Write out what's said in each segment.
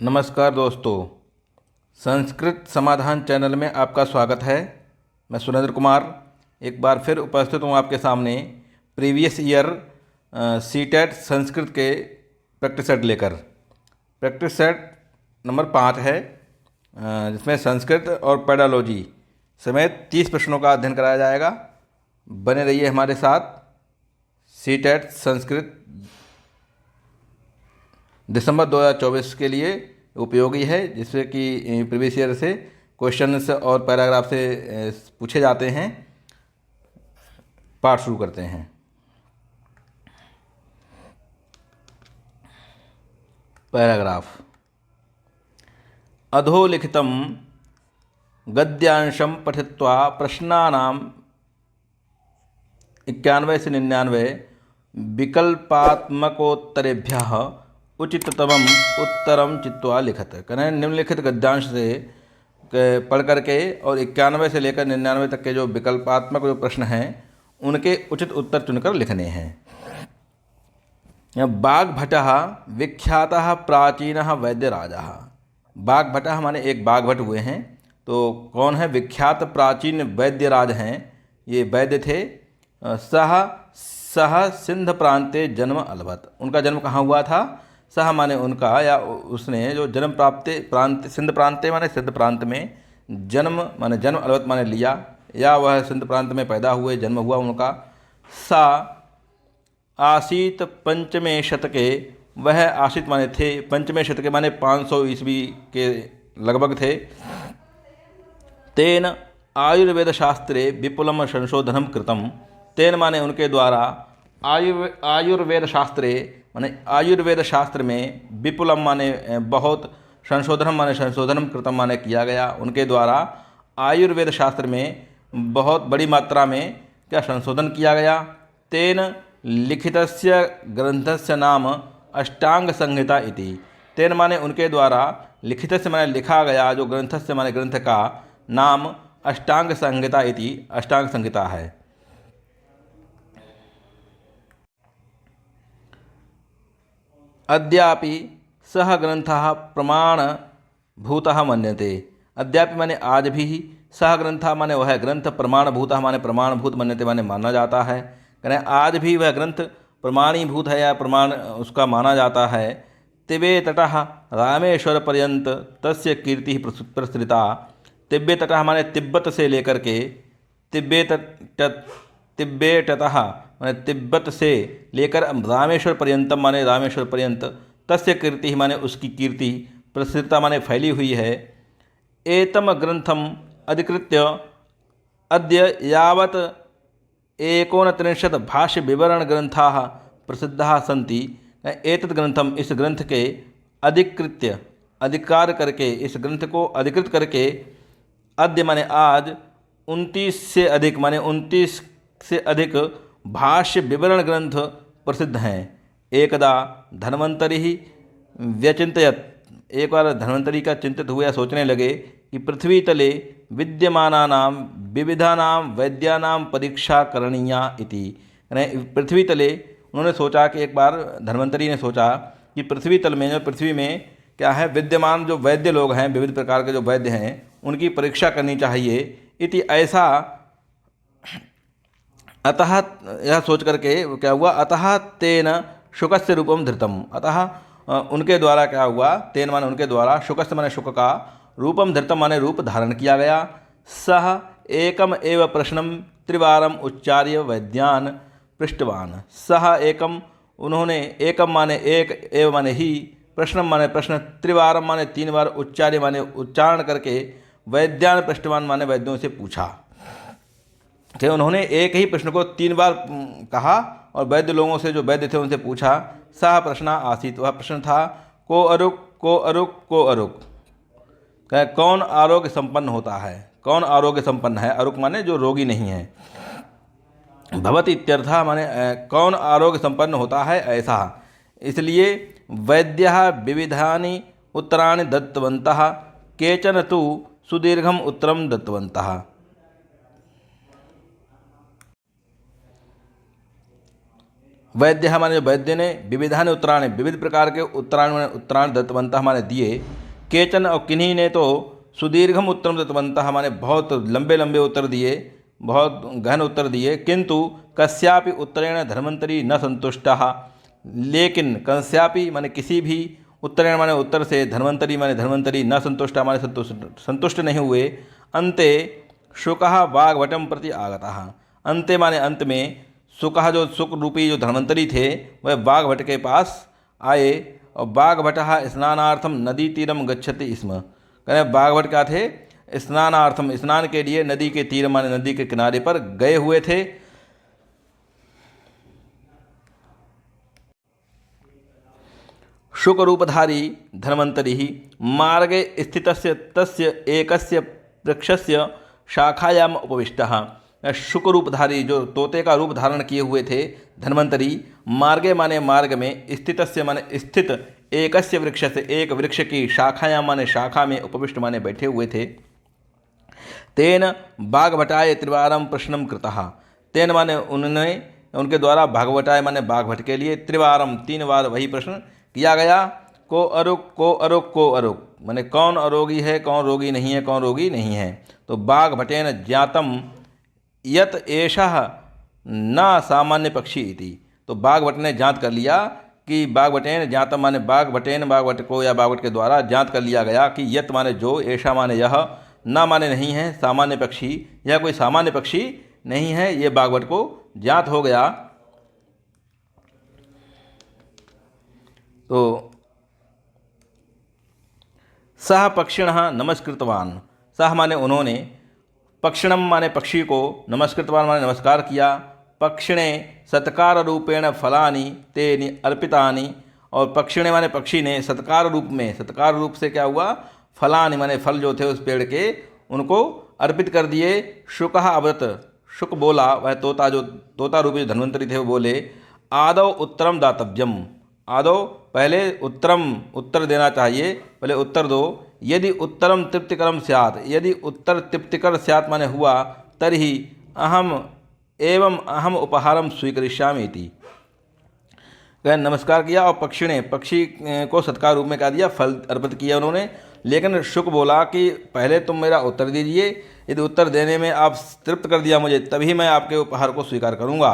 नमस्कार दोस्तों, संस्कृत समाधान चैनल में आपका स्वागत है। मैं सुरेंद्र कुमार एक बार फिर उपस्थित हूँ आपके सामने प्रीवियस ईयर सीटेट संस्कृत के प्रैक्टिस सेट लेकर। प्रैक्टिस सेट नंबर 5 है, जिसमें संस्कृत और पेडालॉजी समेत 30 प्रश्नों का अध्ययन कराया जाएगा। बने रहिए हमारे साथ। सीटेट संस्कृत दिसंबर 2024 के लिए उपयोगी है, जिससे कि प्रीवियस ईयर से क्वेश्चंस और पैराग्राफ से पूछे जाते हैं। पाठ शुरू करते हैं। पैराग्राफ। अधोलिखितं गद्यांशं पठित्वा प्रश्नानां 91 से 99 विकल्पात्मकोत्तरेभ्यः उचिततमम उत्तरम चित्वा लिखत। करें निम्नलिखित गद्यांश से पढ़ करके और 91 से लेकर 99 तक के जो विकल्पात्मक जो प्रश्न हैं उनके उचित उत्तर चुनकर लिखने हैं। बाघभटः विख्यातः प्राचीनः वैद्यराजः। बाघभटः माने एक बाघभट हुए हैं, तो कौन है? विख्यात प्राचीन वैद्यराज हैं, ये वैद्य थे। सह सिंध प्रांते जन्म अलभत। उनका जन्म कहाँ हुआ था? सह माने उनका या उसने जो जन्म प्रांत सिंध प्रांते माने सिंध प्रांत में, जन्म माने जन्म, अलवत माने लिया, या वह सिंध प्रांत में पैदा हुए, जन्म हुआ उनका। सा आसीत पंचमे शतके। वह आसीत माने थे, पंचमे शतके माने 500 ईस्वी के लगभग थे। तेन आयुर्वेद शास्त्रे विपुलम संशोधनम कृतम। तेन माने उनके द्वारा आयुर्वेद शास्त्रे माने आयुर्वेद शास्त्र में, विपुलम माने बहुत, संशोधनम माने संशोधनम, कृतम माने किया गया। उनके द्वारा आयुर्वेद शास्त्र में बहुत बड़ी मात्रा में क्या संशोधन किया गया। तेन लिखितस्य ग्रंथस्य नाम अष्टांग संहिता इति। तेन माने उनके द्वारा, लिखितस्य माने लिखा गया, जो ग्रंथस्य माने ग्रंथ का नाम अष्टांग संहिता इति, अष्टांग संहिता है। अद्यापि सह ग्रंथः प्रमाणभूतः मन्यते। अद्यापि माने आज भी, सह ग्रंथः माने वह ग्रंथ, प्रमाणभूतः माने प्रमाणभूत, मन्यते माने माना जाता है। कहें आज भी वह ग्रंथ प्रमाणीभूत है या प्रमाण उसका माना जाता है। तिबेतटः रामेश्वर पर्यंत तस्य कीर्ति प्रसृता। तिब्बेतटः माने तिब्बत से लेकर के, तिब्बेतटः माने तिब्बत से लेकर रामेश्वर पर्यंतम माने रामेश्वर पर्यंत, तस्य कीर्ति माने उसकी कीर्ति, प्रसृता माने फैली हुई है। एतम ग्रंथम अधिकृत्य अद्य यावत् 39 भाष्य विवरण ग्रंथाः प्रसिद्धाः सन्ति। एतत् ग्रंथम, इस ग्रंथ के अधिकृत्य, अधिकार करके, इस ग्रंथ को अधिकृत करके, अद्य माने आज, 29 से अधिक माने 29 से अधिक भाष्य विवरण ग्रंथ प्रसिद्ध हैं। एकदा धन्वंतरि ही व्यचिंतयत। एक बार धन्वंतरि का चिंतित हुए, सोचने लगे कि पृथ्वी तले विद्यमानानां विविधानां वैद्यानां परीक्षा करणीया इति। पृथ्वी तले उन्होंने सोचा कि एक बार धन्वंतरि ने सोचा कि पृथ्वी तल में, जो पृथ्वी में क्या है, विद्यमान जो वैद्य लोग हैं, विविध प्रकार के जो वैद्य हैं, उनकी परीक्षा करनी चाहिए। इति ऐसा, अतः यह सोच करके क्या हुआ, अतः तेन शुकस्य रूपम धृतम। अतः उनके द्वारा क्या हुआ, तेन माने उनके द्वारा, शुकस्य माने शुक का, रूपम धृतम माने रूप धारण किया गया। सह एकम एव प्रश्नम त्रिवारम उच्चार्य वैद्यान पृष्ठवान। सह एकम, उन्होंने, एकम माने एक, एव माने ही, प्रश्नम माने प्रश्न, त्रिवारम माने 3 बार, उच्चार्य माने उच्चारण करके, वैद्यान पृष्ठवान माने वैद्यों से पूछा। कि उन्होंने एक ही प्रश्न को 3 बार कहा और वैद्य लोगों से, जो वैद्य थे, उनसे पूछा। सह प्रश्न आसीत, वह प्रश्न था, को अरुक, को अरुक, को अरुक। कौन आरोग्य संपन्न होता है, कौन आरोग्य संपन्न है। अरुक माने जो रोगी नहीं है। भवति इत्यर्थः माने कौन आरोग्य संपन्न होता है, ऐसा। इसलिए वैद्यः विविधानि उत्तराणि दत्तवन्तः, केचन तु सुदीर्घम उत्तरम दत्तवन्तः। वैद्य माने वैद्य ने विविधानि उत्तराणि विविध प्रकार के उत्तरायण दत्तवंतः माने दिए। केचन और किन्हीं ने तो सुदीर्घम उत्तरम दत्तवंतः माने बहुत लंबे लंबे उत्तर दिए, बहुत गहन उत्तर दिए। किंतु कस्यापि उत्तरेण धन्वंतरी न संतुष्टः, लेकिन कस्यापि माने किसी भी उत्तरेण माने उत्तर से, धन्वंतरी माने धन्वंतरी, न संतुष्टा माने संतुष्ट नहीं हुए। अंते शुकः वाग्भटम प्रति आगतः, अंते माने अंत में शुकः जो शुक रूपी जो धन्वंतरी थे वह वाग्भट के पास आए। और वाग्भटः स्नानार्थम नदी तीरम गच्छति स्म, कहने वाग्भट क्या थे, स्नानार्थम स्नान के लिए नदी के तीर माने नदी के किनारे पर गए हुए थे। शुक रूपधारी धन्वंतरी मार्गे स्थितस्य तस्य एकस्य वृक्षस्य शाखायाम उपविष्टः। शुक रूपधारी जो तोते का रूप धारण किए हुए थे धन्वंतरी, मार्गे माने मार्ग में, स्थितस्य माने स्थित, एकस्य वृक्ष से एक वृक्ष की, शाखायाम माने शाखा में, उपविष्ट माने बैठे हुए थे। तेन वाग्भटाय त्रिवारम प्रश्नम कृतः, तेन माने उन्होंने उनके द्वारा भागवटाय माने वाग्भट के लिए त्रिवारम 3 बार वही प्रश्न किया गया। को अरुक को अरुक को अरुक, माने कौन अरोगी है, कौन रोगी नहीं है, कौन रोगी नहीं है। तो वाग्भटेन ज्ञातम यत एषः न सामान्य पक्षी इति, तो वाग्भट ने जांच कर लिया कि वाग्भटेन ज्ञातम माने वाग्भटेन, वाग्भट को या वाग्भट के द्वारा जांच कर लिया गया कि यत माने जो, ऐसा माने यह, न माने नहीं है, सामान्य पक्षी, यह कोई सामान्य पक्षी नहीं है, ये वाग्भट को ज्ञात हो गया। तो सह पक्षिणः नमस्कृतवान, सह माने उन्होंने, पक्षिणम माने पक्षी को, नमस्कृतवान माने नमस्कार किया। पक्षिणे सत्कार रूपेण फलानि ते अर्पितानि, और पक्षिणे माने पक्षी ने सत्कार रूप में, सत्कार रूप से क्या हुआ, फलानि माने फल जो थे उस पेड़ के, उनको अर्पित कर दिए। शुकः अवदत्, शुक बोला, वह तोता जो तोता रूपी जो धन्वंतरी थे वो बोले, आदौ उत्तरम दातव्यम, आदौ पहले उत्तर देना चाहिए, पहले उत्तर दो। यदि उत्तरम तृप्तिकरम स्यात्, यदि उत्तर तृप्तिकर स्यात् माने हुआ, तर्हि अहम उपहारम स्वीकरिष्यामि इति, नमस्कार किया। और पक्षी को सत्कार रूप में कहा दिया, फल अर्पित किया उन्होंने। लेकिन शुक बोला कि पहले तुम मेरा उत्तर दीजिए, यदि उत्तर देने में आप तृप्त कर दिया मुझे, तभी मैं आपके उपहार को स्वीकार करूँगा।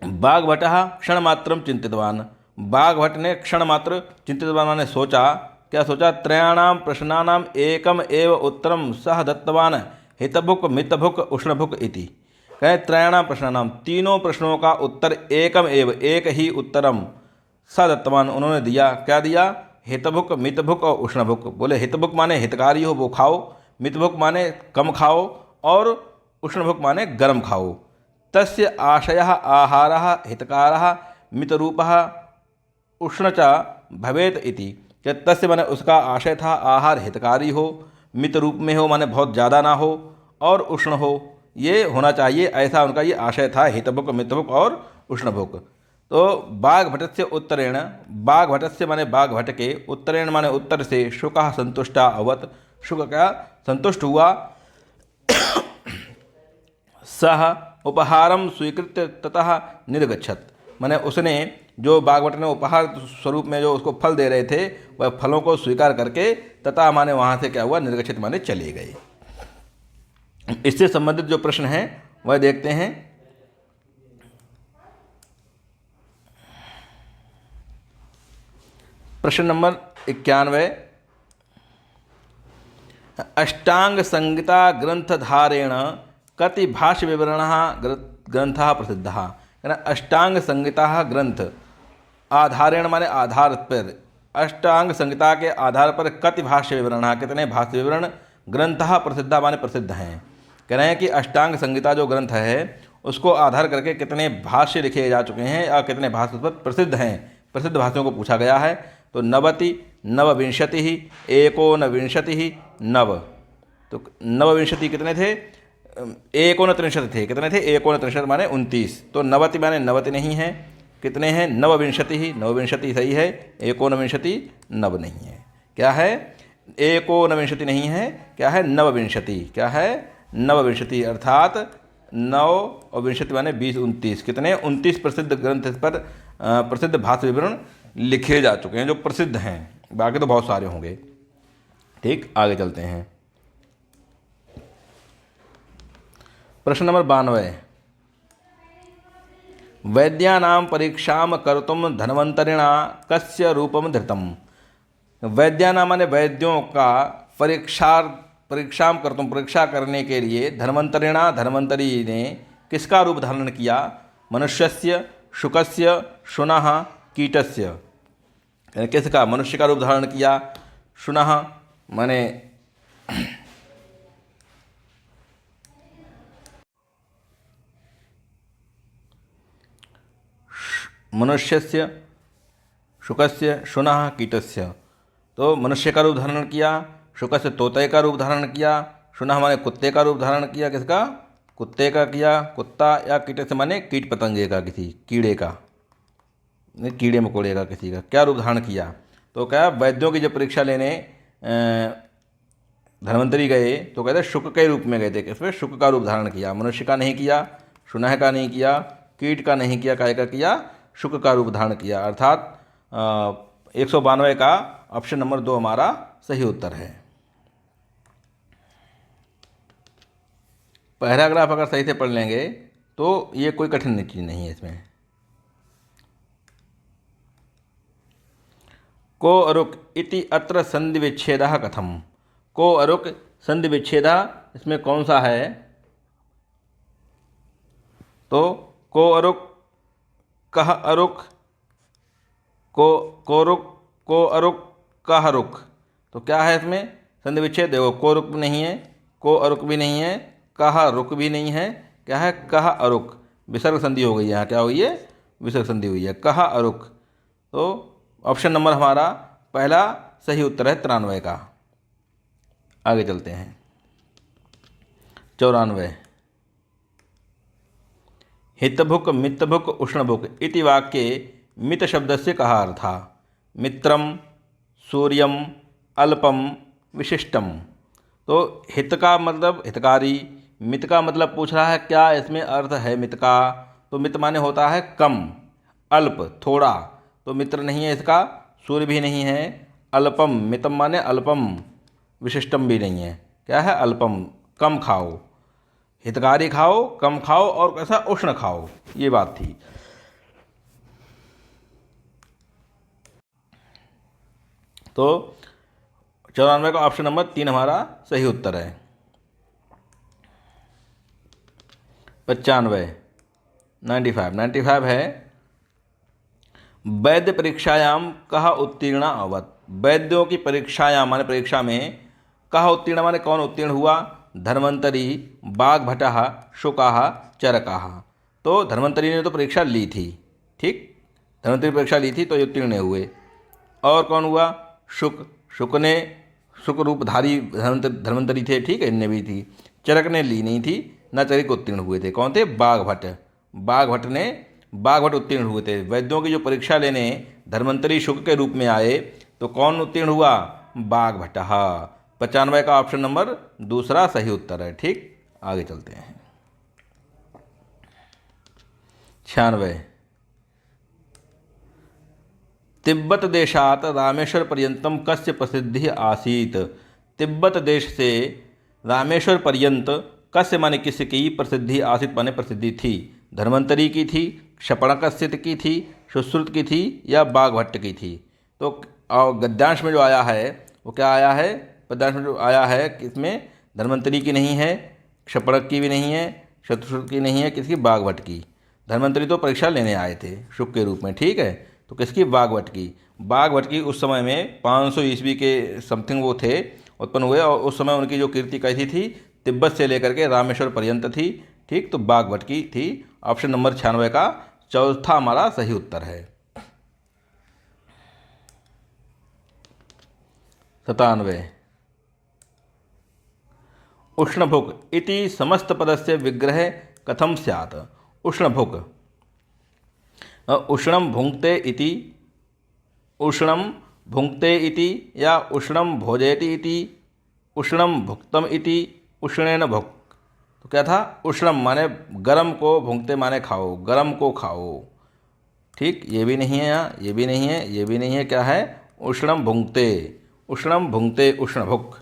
वाग्भटः क्षणमात्रं चिंतितवान, वाग्भट ने क्षण मात्र चिंतितवान माने सोचा, क्या सोचा, त्रयाणाम प्रश्नानाम एकम एव उत्तरम सह दत्तवान हितभुक मितभुक उष्णभुक इति, कहें त्रयाणाम प्रश्नानाम, तीनों प्रश्नों का उत्तर एकम एव, एक ही उत्तरम, स दत्तवान उन्होंने दिया। क्या दिया, हितभुक मितभुक और उष्णभुक। बोले हितभुक माने हितकारी हो वो खाओ, मितभुक माने कम खाओ, और उष्णभुक माने गर्म खाओ। तस्य आशयः आहारः हितकारः मितरूपः उष्ण च भवेत इति, कि तस्य माने उसका आशय था आहार हितकारी हो, मित रूप में हो माने बहुत ज़्यादा ना हो, और उष्ण हो, ये होना चाहिए, ऐसा उनका ये आशय था, हितभुक मितभुक और उष्णभुक। तो वाग्भटस्य उत्तरेण, वाग्भटस्य माने वाग्भट के, उत्तरेण माने उत्तर से, शुकः संतुष्टा अवत, शुक क्या संतुष्ट हुआ। सह उपहारम स्वीकृत्य ततः निर्गच्छत, माने उसने जो वाग्भट ने उपहार स्वरूप में जो उसको फल दे रहे थे, वह फलों को स्वीकार करके तथा माने वहाँ से क्या हुआ, निर्गच्छित माने चले गए। इससे संबंधित जो प्रश्न हैं वह देखते हैं। प्रश्न नंबर 91, अष्टांग संहिता ग्रंथधारेण कति भाष्य विवरणः ग्रंथः प्रसिद्धः, अष्टांग संहिता ग्रंथ, आधारेण माने आधार पर, अष्टांग संहिता के आधार पर कति भाष्य विवरण, कितने भाष्य विवरण, ग्रंथः प्रसिद्धा माने प्रसिद्ध हैं। कह रहे हैं कि अष्टांग संहिता जो ग्रंथ है उसको आधार करके कितने भाष्य लिखे जा चुके हैं और कितने भाष्य पर प्रसिद्ध हैं, प्रसिद्ध भाष्यों को पूछा गया है। तो 90, 29, 19, 9, तो 29 कितने थे, 39 थे, कितने थे 39 माने 29, तो 90 माने 90 नहीं है, कितने हैं 29, 29 सही है, 19 नव नहीं है, क्या है 19 नहीं है, क्या है 29, क्या है 29, अर्थात 9 और विंशति माने 20 29, कितने 29 प्रसिद्ध ग्रंथ इस पर प्रसिद्ध भाष्य विवरण लिखे जा चुके हैं जो प्रसिद्ध हैं, बाकी तो बहुत सारे होंगे। ठीक, आगे चलते हैं। प्रश्न नंबर 92, वैद्यानां परीक्षां कर्तुं धन्वन्तरिणा कस्य रूपं धृतम्। वैद्यानां माने वैद्यों का परीक्षा करने के लिए धन्वन्तरिणा धन्वन्तरी ने किसका रूप धारण किया? मनुष्यस्य, शुकस्य, शुनः, कीटस्य। यानी किसका? मनुष्य का रूप धारण किया। शुनः माने मनुष्यस्य, शुकस्य, शुनः, कीटस्य। तो मनुष्य का रूप धारण किया, शुकस्य तोते का रूप धारण किया, शुनः माने कुत्ते का रूप धारण किया। किसका? कुत्ते का किया, कुत्ता, या कीटस्य माने कीट पतंगे का, किसी कीड़े का, कीड़े मकोड़े का किसी का क्या रूप धारण किया? तो क्या वैद्यों की जब परीक्षा लेने धन्वंतरी गए तो कहते शुक के रूप में गए थे। किसमें? शुक का रूप धारण किया। मनुष्य का नहीं किया, शुनह का नहीं किया, कीट का नहीं किया, काय का किया? शुक का रूप धारण किया। अर्थात 192 का ऑप्शन नंबर 2 हमारा सही उत्तर है। पैराग्राफ अगर सही से पढ़ लेंगे तो ये कोई कठिन चीज़ नहीं है इसमें। को अरुक इति अत्र संधि विच्छेदः कथम। को अरुक संधि विच्छेदः इसमें कौन सा है? तो को अरुक, कह अरुक, को रुक, को अरुक, कह रुक। तो क्या है इसमें? संधि विच्छेद। देखो, को रुक भी नहीं है, को अरुक भी नहीं है, कह रुक भी नहीं है। क्या है? कह अरुक। विसर्ग संधि हो गई यहाँ। क्या हुई है? विसर्ग संधि हुई है। कह अरुक। तो ऑप्शन नंबर हमारा पहला सही उत्तर है 93 का। आगे चलते हैं। 94, हितभुक मितभुक उष्णभुक इति वाक्ये मित शब्द से कहा अर्था? मित्रम, सूर्यम, अल्पम, विशिष्टम। तो हित का मतलब हितकारी, मित का मतलब पूछ रहा है क्या इसमें अर्थ है मित का? तो मित माने होता है कम, अल्प थोड़ा, तो मित्र नहीं है इसका, सूर्य भी नहीं है, अल्पम, मितम माने अल्पम, विशिष्टम भी नहीं है। क्या है? अल्पम, कम खाओ, हितकारी खाओ, कम खाओ, और कैसा? उष्ण खाओ, ये बात थी। तो 94 का ऑप्शन नंबर 3 हमारा सही उत्तर है। 95, 95 है वैद्य परीक्षायाम कह उत्तीर्ण अवत। वैद्यों की परीक्षायाम माने परीक्षा में, कह उत्तीर्ण माने कौन उत्तीर्ण हुआ? धन्वंतरी, बाघभटः, शुकाः, चरकाः। तो धन्वंतरी ने तो परीक्षा ली थी, ठीक, धन्वंतरी परीक्षा ली थी तो ये उत्तीर्ण हुए। और कौन हुआ? शुक, शुक ने, शुक रूपधारी धन्वंतरी थे, ठीक है, इनने भी थी। चरक ने ली नहीं थी, न चरक उत्तीर्ण हुए थे। कौन थे? बाघभट। बाघभट उत्तीर्ण हुए थे। वैद्यों की जो परीक्षा लेने धन्वंतरी शुक के रूप में आए तो कौन उत्तीर्ण हुआ? बाघभट। 95 का ऑप्शन नंबर 2 सही उत्तर है। ठीक, आगे चलते हैं। 96, तिब्बत देशात रामेश्वर पर्यंतम कस्य प्रसिद्धि आसीत। तिब्बत देश से रामेश्वर पर्यंत कस्य माने किसकी प्रसिद्धि आसीत माने प्रसिद्धि थी? धन्वंतरी की थी, क्षपणकस्य की थी, सुश्रुत की थी, या बाघभट्ट की थी? तो गद्यांश में जो आया है वो क्या आया है? पद्यांश में जो आया है किसमें? धन्वंतरी की नहीं है, क्षपणक की भी नहीं है, शत्रुश्रुत की नहीं है, किसकी? बाघभट्ट की। धन्वंतरी तो परीक्षा लेने आए थे शुक के रूप में, ठीक है, तो किसकी? बाघभट्ट की। बाघभट्ट की उस समय में 500 ईस्वी के समथिंग वो थे, उत्पन्न हुए, और उस समय उनकी जो कीर्ति कैसी थी? तिब्बत से लेकर के रामेश्वर पर्यंत थी, ठीक, तो बाघभट्ट की थी। ऑप्शन नंबर 96 का चौथा हमारा सही उत्तर है। 97, उष्णभुक् इति समस्त पदस्य विग्रह कथम स्यात्। उष्णभुक्, उष्णम भुंक्ते इति, उष्णम भुंक्ते इति, या उष्णम भोजयति इति, उष्णम भुक्तम इति, उष्णेन भुक्। तो क्या था, उष्णम माने गरम को, भुंगते माने खाओ, गरम को खाओ। ठीक, ये भी नहीं है यहाँ, ये भी नहीं है, ये भी नहीं है, क्या है, उष्णम भुंगते, उष्णम भुंगते, उष्णभुक।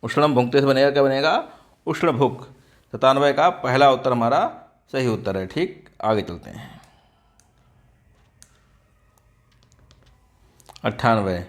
उष्णम भुंगते से बनेगा, क्या बनेगा, उष्णभुक। 97 का पहला उत्तर हमारा सही उत्तर है। ठीक, आगे चलते हैं। 98,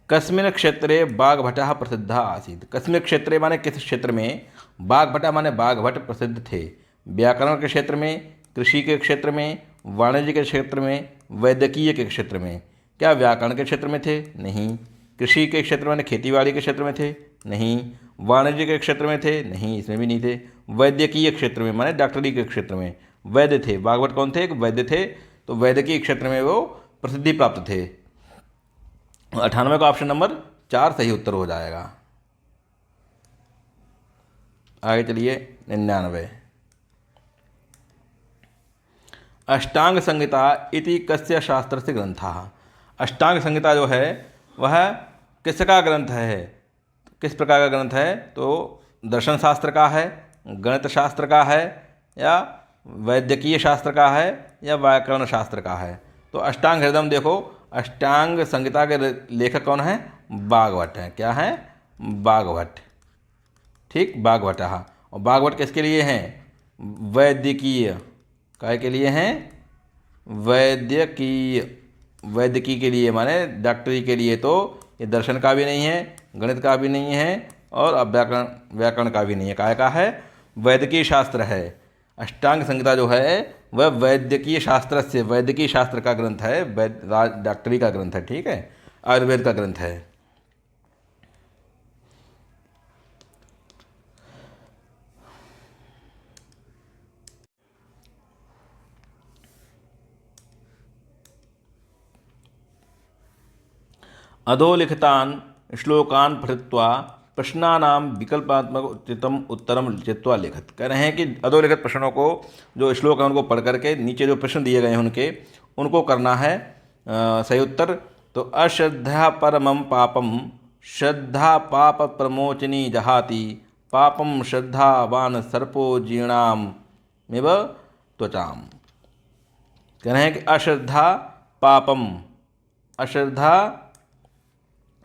कस्मिन् क्षेत्रे बाघभटः प्रसिद्धः आसीत्। कस्मिन् क्षेत्रे माने किस क्षेत्र में, बाघभटः माने बाघभट प्रसिद्ध थे। व्याकरण के क्षेत्र में, कृषि के क्षेत्र में, वाणिज्य के क्षेत्र में, वैद्यकीय के क्षेत्र में। क्या व्याकरण के क्षेत्र में थे, नहीं। कृषि के क्षेत्र में खेतीबाड़ी के क्षेत्र में थे, नहीं। वाणिज्य के क्षेत्र में थे, नहीं, इसमें भी नहीं थे। वैद्यकीय क्षेत्र में माने डॉक्टरी के क्षेत्र में वैद्य थे। बाघभट कौन थे, एक वैद्य थे, तो वैद्यकीय क्षेत्र में वो प्रसिद्धि प्राप्त थे। 98 का ऑप्शन नंबर 4 सही उत्तर हो जाएगा। आगे चलिए 99, अष्टांग संहिता इति कस्य शास्त्रस्य ग्रंथः। अष्टांग संहिता जो है वह किसका ग्रंथ है, किस प्रकार का ग्रंथ है, तो दर्शन शास्त्र का है, गणित शास्त्र का है, या वैद्यकीय शास्त्र का है, या व्याकरण शास्त्र का है। तो अष्टांग हृदय देखो, अष्टांग संहिता के लेखक कौन है, बाघभट्ट हैं। क्या है, बाघभट्ट। ठीक, बाघभट्ट। हाँ, और बाघभट्ट किसके लिए हैं, वैद्यकीय, काय के लिए हैं, वैद्यकीय, वैद्यकीय के लिए माने डॉक्टरी के लिए। तो ये दर्शन का भी नहीं है, गणित का भी नहीं है, और व्याकरण का भी नहीं है, काय का है, वैद्यकीय शास्त्र है। अष्टांग संहिता जो है वह वैद्यकीय शास्त्र से, वैद्यकीय शास्त्र का ग्रंथ है, डॉक्टरी का ग्रंथ है। ठीक है, आयुर्वेद का ग्रंथ है। अधोलिखितान् श्लोकान् पठित्वा प्रश्नानां विकल्पात्मक उचितम उत्तरम लिखित्वा लिखत। कह रहे हैं कि अधोलिखित प्रश्नों को, जो श्लोक है उनको पढ़ करके नीचे जो प्रश्न दिए गए हैं उनको करना है सही उत्तर। तो अश्रद्धा परमं पापम श्रद्धा पाप प्रमोचनी जहाति पापम श्रद्धावान सर्पो जीर्णामिव त्वचाम। कह रहे हैं कि अश्रद्धा पापम,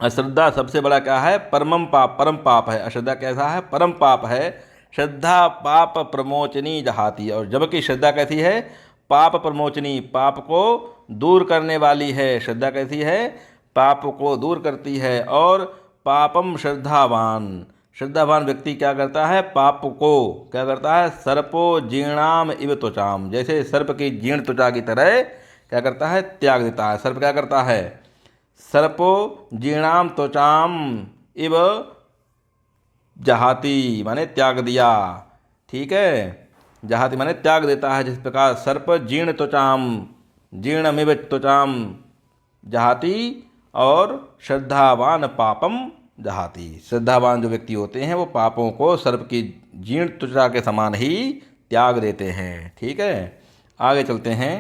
अश्रद्धा सबसे बड़ा क्या है, परमम पाप, परम पाप है। अश्रद्धा कैसा है, परम पाप है। श्रद्धा पाप प्रमोचनी जहाती, और जबकि श्रद्धा कैसी है, पाप प्रमोचनी, पाप को दूर करने वाली है। श्रद्धा कैसी है, पाप को दूर करती है। और पापम श्रद्धावान, श्रद्धावान व्यक्ति क्या करता है, पाप को क्या करता है, सर्पो जीर्णाम इव त्वचाम, जैसे सर्प की जीर्ण त्वचा की तरह क्या करता है, त्याग देता है। सर्प क्या करता है, सर्पो जीर्णाम त्वचाम इव जहाती माने त्याग दिया। ठीक है, जहाती माने त्याग देता है। जिस प्रकार सर्प जीर्ण त्वचाम, जीर्णमिव त्वचाम जहाती, और श्रद्धावान पापम जहाती, श्रद्धावान जो व्यक्ति होते हैं वो पापों को सर्प की जीर्ण त्वचा के समान ही त्याग देते हैं। ठीक है, आगे चलते हैं।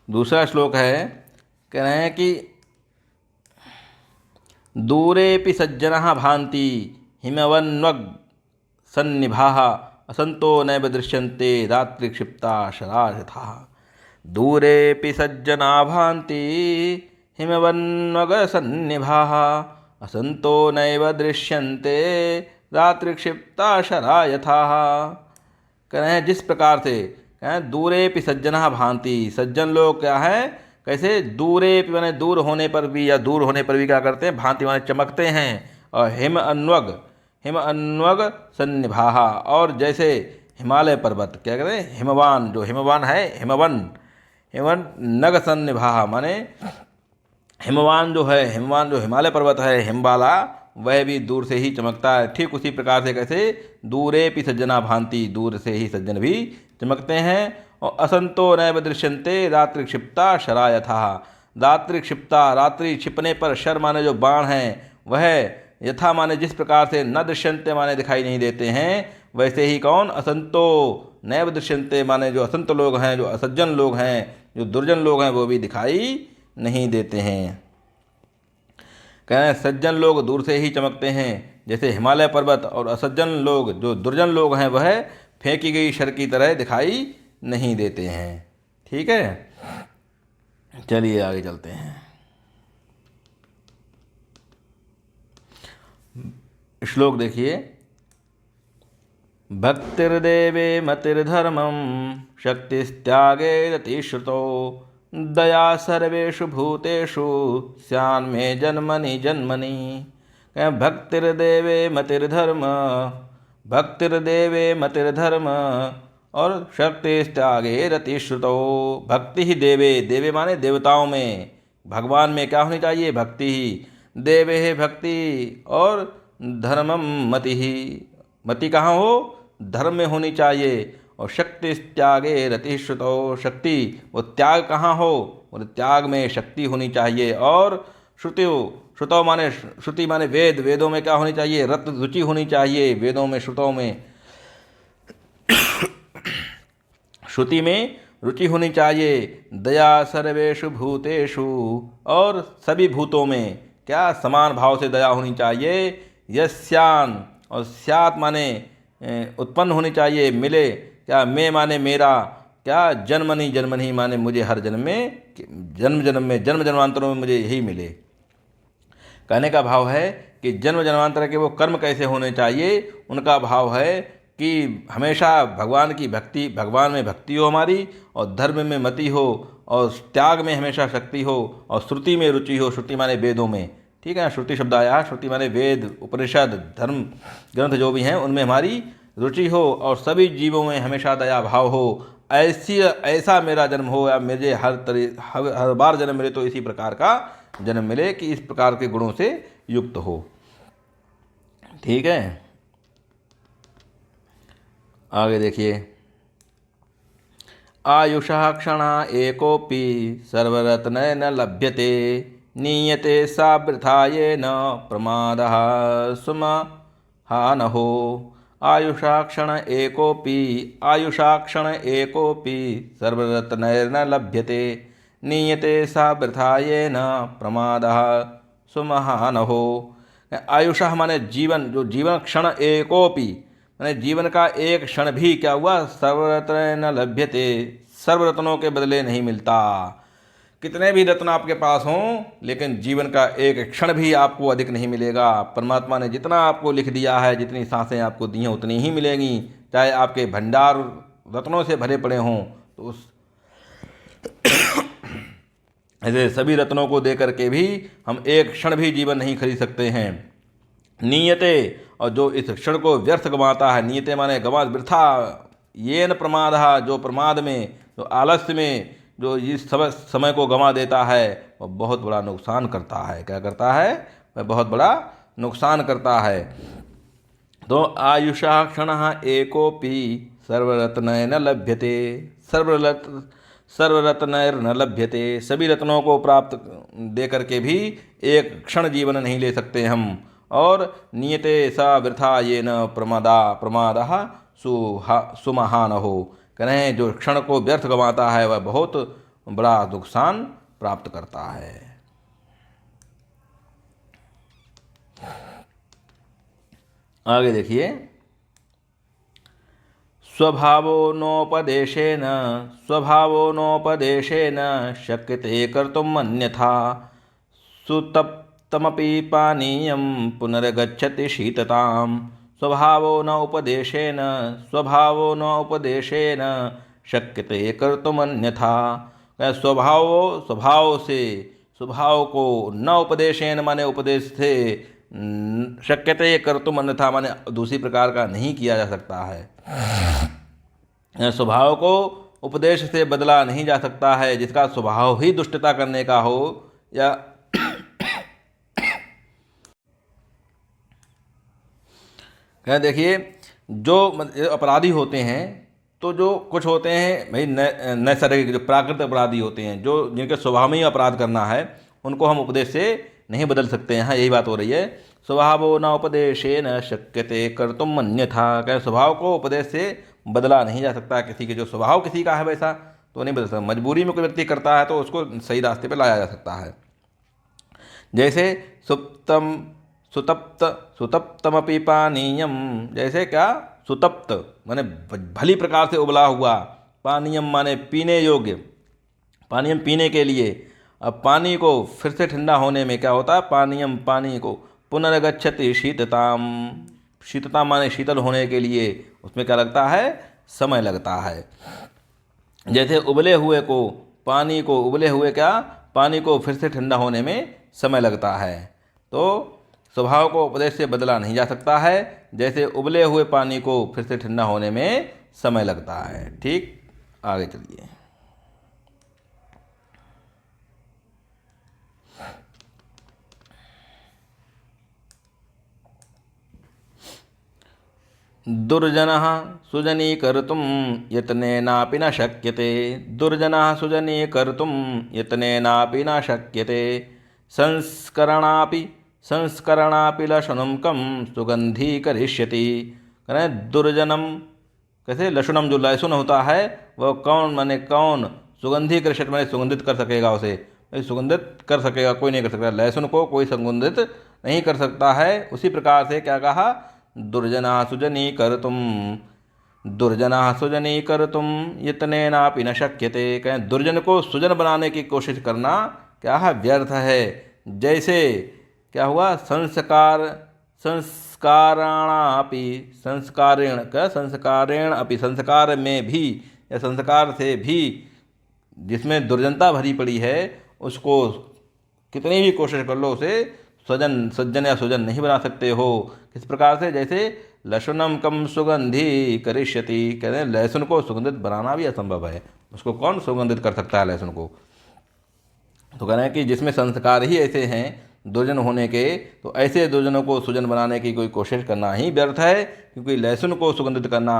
दूसरा श्लोक है, कह रहे हैं कि दूरेपि सज्जनः भान्ति हिमवन्वग् सन्निभाः असंतो नैव दृश्यन्ते रात्रिक्षिप्ता शरायथाः। दूरेपि सज्जना भान्ति हिमवन्वग् सन्निभाः असंतो नैव दृश्यन्ते रात्रिक्षिप्ता शरायथाः। कह रहे हैं जिस प्रकार से दूरे पि सज्जना भांति, सज्जन लोग क्या है, कैसे, दूरे पि माने दूर होने पर भी, या दूर होने पर भी क्या करते हैं, भांति माने चमकते हैं। और हिम अन्वग सन्निभाः, और जैसे हिमालय पर्वत क्या कहते हैं, हिमवान, जो हिमवान है, हिमवन नग सन्निभाः माने हिमवान जो है, हिमवान जो हिमालय पर्वत है, हिमवाला, वह भी दूर से ही चमकता है। ठीक उसी प्रकार से कैसे दूरे पि सज्जना भांति, दूर से ही सज्जन भी चमकते हैं। और असंतो नैव दृश्यन्ते रात्रि क्षिप्ता शरायथाः, रात्रि क्षिप्ता, रात्रि छिपने पर, शर माने जो बाण हैं, वह यथा माने जिस प्रकार से, न दृश्यन्ते माने दिखाई नहीं देते हैं, वैसे ही कौन, असंतो नैव दृश्यन्ते माने जो असंत लोग हैं, जो असज्जन लोग हैं, जो दुर्जन लोग हैं, वो भी दिखाई नहीं देते हैं। कहें सज्जन लोग दूर से ही चमकते हैं, जैसे हिमालय पर्वत, और असज्जन लोग, जो दुर्जन लोग हैं, वह फेंकी गई शर की तरह दिखाई नहीं देते हैं। ठीक है, चलिए आगे चलते हैं। श्लोक देखिए। भक्तिर्देवे मतिर्धर्मं शक्तिस्त्यागे रतिश्रुतो दया सर्वेषु भूतेषु स्यान्मे जन्मनि जन्मनि। कहें भक्तिर्देवे मतिर्धर्म, भक्तिर्देवे मतिर्धर्म और शक्तिस्त्यागे रतिश्रुतो। भक्ति ही देवे, देवे माने देवताओं में, भगवान में क्या होनी चाहिए? भक्ति ही। देवे है भक्ति, और धर्मम मति ही, मति कहाँ हो? धर्म में होनी चाहिए। और शक्ति त्यागे रतिश्रुतो, शक्ति वो त्याग कहाँ हो? और त्याग में शक्ति होनी चाहिए। और श्रुतियो, श्रुतो माने श्रुति माने वेद, वेदों में क्या होनी चाहिए? रत रुचि होनी चाहिए वेदों में, श्रुतों में, श्रुति में रुचि होनी चाहिए। दया सर्वेषु भूतेषु, और सभी भूतों में क्या? समान भाव से दया होनी चाहिए। यस्यान, और स्यात् माने उत्पन्न होनी चाहिए, मिले क्या? मैं माने मेरा, क्या? जन्मनि जन्मनि माने मुझे हर जन्म में, जन्म जन्म में, जन्म जन्मांतरों में मुझे यही मिले। कहने का भाव है कि जन्म जन्मांतर के वो कर्म कैसे होने चाहिए? उनका भाव है कि हमेशा भगवान की भक्ति, भगवान में भक्ति हो हमारी, और धर्म में मति हो, और त्याग में हमेशा शक्ति हो, और श्रुति में रुचि हो। श्रुति माने वेदों में, ठीक है ना? श्रुति शब्द आया, श्रुति माने वेद, उपनिषद, धर्म ग्रंथ जो भी हैं उनमें हमारी रुचि हो, और सभी जीवों में हमेशा दया भाव हो। ऐसा मेरा जन्म हो, या मुझे हर बार जन्म मिले तो इसी प्रकार का जन्म मिले कि इस प्रकार के गुणों से युक्त हो। ठीक है, आगे देखिए। आयुषः क्षणा एकोपि सर्वरत्न न लभ्यते नीयते सा वृथा येन प्रमादः सुमहानहो। आयुषा क्षण एकोपि, आयुषा क्षण एकोपि सर्वरत्नैर्न लभ्यते नीयते सा वृथा येन प्रमादः सुमहानहो। आयुषा माने जीवन, जो जीवन क्षण एकोपि माने जीवन का एक क्षण भी क्या हुआ? सर्वरत्न न लभ्यते, सर्वरत्नों के बदले नहीं मिलता। कितने भी रत्न आपके पास हों, लेकिन जीवन का एक क्षण भी आपको अधिक नहीं मिलेगा। परमात्मा ने जितना आपको लिख दिया है, जितनी सांसें आपको दी हैं उतनी ही मिलेंगी, चाहे आपके भंडार रत्नों से भरे पड़े हों। तो उस ऐसे सभी रत्नों को दे करके भी हम एक क्षण भी जीवन नहीं खरीद सकते हैं। नियते, और जो इस क्षण को व्यर्थ गंवाता है, नियते माने गंवा, वृथा, ये न प्रमाद, जो प्रमाद में, जो आलस्य में, जो इस समय को गंवा देता है, वह बहुत बड़ा नुकसान करता है। क्या करता है? वह बहुत बड़ा नुकसान करता है। तो आयुषा क्षणः एकोपि सर्वरत्नैर्न लभ्यते, सर्वरत्नैर्न लभ्यते, सभी रत्नों को प्राप्त दे करके भी एक क्षण जीवन नहीं ले सकते हम। और नियते सा वृथा येन प्रमादः सुमहानहो। कहें जो क्षण को व्यर्थ गंवाता है वह बहुत बड़ा नुकसान प्राप्त करता है। आगे देखिए। स्वभावोनोपदेशेन शक्यते कर्तुम् अन्यथा सुतप्तमपि पानीयं पुनर्गच्छति शीतताम्। स्वभावो न उपदेशेन शक्यते कर्तुम् अन्यथा। स्वभाव से, स्वभाव को न उपदेशेन माने उपदेश से, शक्यते कर्तुम् अन्यथा माने दूसरी प्रकार का नहीं किया जा सकता है। स्वभाव को उपदेश से बदला नहीं जा सकता है। जिसका स्वभाव ही दुष्टता करने का हो, या कह देखिए, जो अपराधी होते हैं, तो जो कुछ होते हैं भाई नैसर्गिक, जो प्राकृतिक अपराधी होते हैं, जो जिनके स्वभाव में ही अपराध करना है, उनको हम उपदेश से नहीं बदल सकते हैं। यही बात हो रही है। स्वभावो न उपदेशेन शक्यते कर्तुम् अन्यथा। क्या स्वभाव को उपदेश से बदला नहीं जा सकता। किसी के जो स्वभाव किसी का है वैसा तो नहीं बदल सकता। मजबूरी में कोई व्यक्ति करता है तो उसको सही रास्ते पर लाया जा सकता है। जैसे सुप्तम सुतप्त सुतप्तमपि पानीयम, जैसे क्या, सुतप्त माने भली प्रकार से उबला हुआ, पानीयम माने पीने योग्य, पानीयम पीने के लिए। अब पानी को फिर से ठंडा होने में क्या होता है, पानीयम पानी को, पुनर्गच्छति शीतताम, शीतता माने शीतल होने के लिए उसमें क्या लगता है, समय लगता है। जैसे उबले हुए को, पानी को, उबले हुए क्या, पानी को फिर से ठंडा होने में समय लगता है। तो स्वभाव को उपदेश से बदला नहीं जा सकता है, जैसे उबले हुए पानी को फिर से ठंडा होने में समय लगता है। ठीक, आगे चलिए। दुर्जनः सुजनीकर्तुं यत्नेनापि न शक्यते, दुर्जनः सुजनीकर्तुं यत्नेनापि न शक्यते, संस्करणापि लशुनं कं सुगन्धीकरिष्यति। करें दुर्जनम, कैसे, लशुनम जो लहसुन होता है वह कौन माने कौन, सुगंधीकरिष्यति माने सुगंधित कर सकेगा उसे, सुगंधित कर सकेगा, कोई नहीं कर सकता, लहसुन को कोई सुगंधित नहीं कर सकता है। उसी प्रकार से क्या कहा, दुर्जना सुजनी कर्तुम, दुर्जना सुजनी कर्तुम यत्नेनापि न शक्यते। कहें दुर्जन को सुजन बनाने की कोशिश करना क्या है, व्यर्थ है। जैसे क्या हुआ, संस्काराणापि, संस्कारेण क्या, संस्कारेण अपि, संस्कार में भी या संस्कार से भी जिसमें दुर्जनता भरी पड़ी है उसको कितनी भी कोशिश कर लो उसे सज्जन या सुजन नहीं बना सकते हो। किस प्रकार से, जैसे लशुनम कम सुगंधी करिष्यति, कहते हैं लहसुन को सुगंधित बनाना भी असंभव है, उसको कौन सुगंधित कर सकता है लहसुन को। तो कह रहे हैं कि जिसमें संस्कार ही ऐसे हैं दुर्जन होने के, तो ऐसे दुर्जनों को सुजन बनाने की कोई कोशिश करना ही व्यर्थ है, क्योंकि लहसुन को सुगंधित करना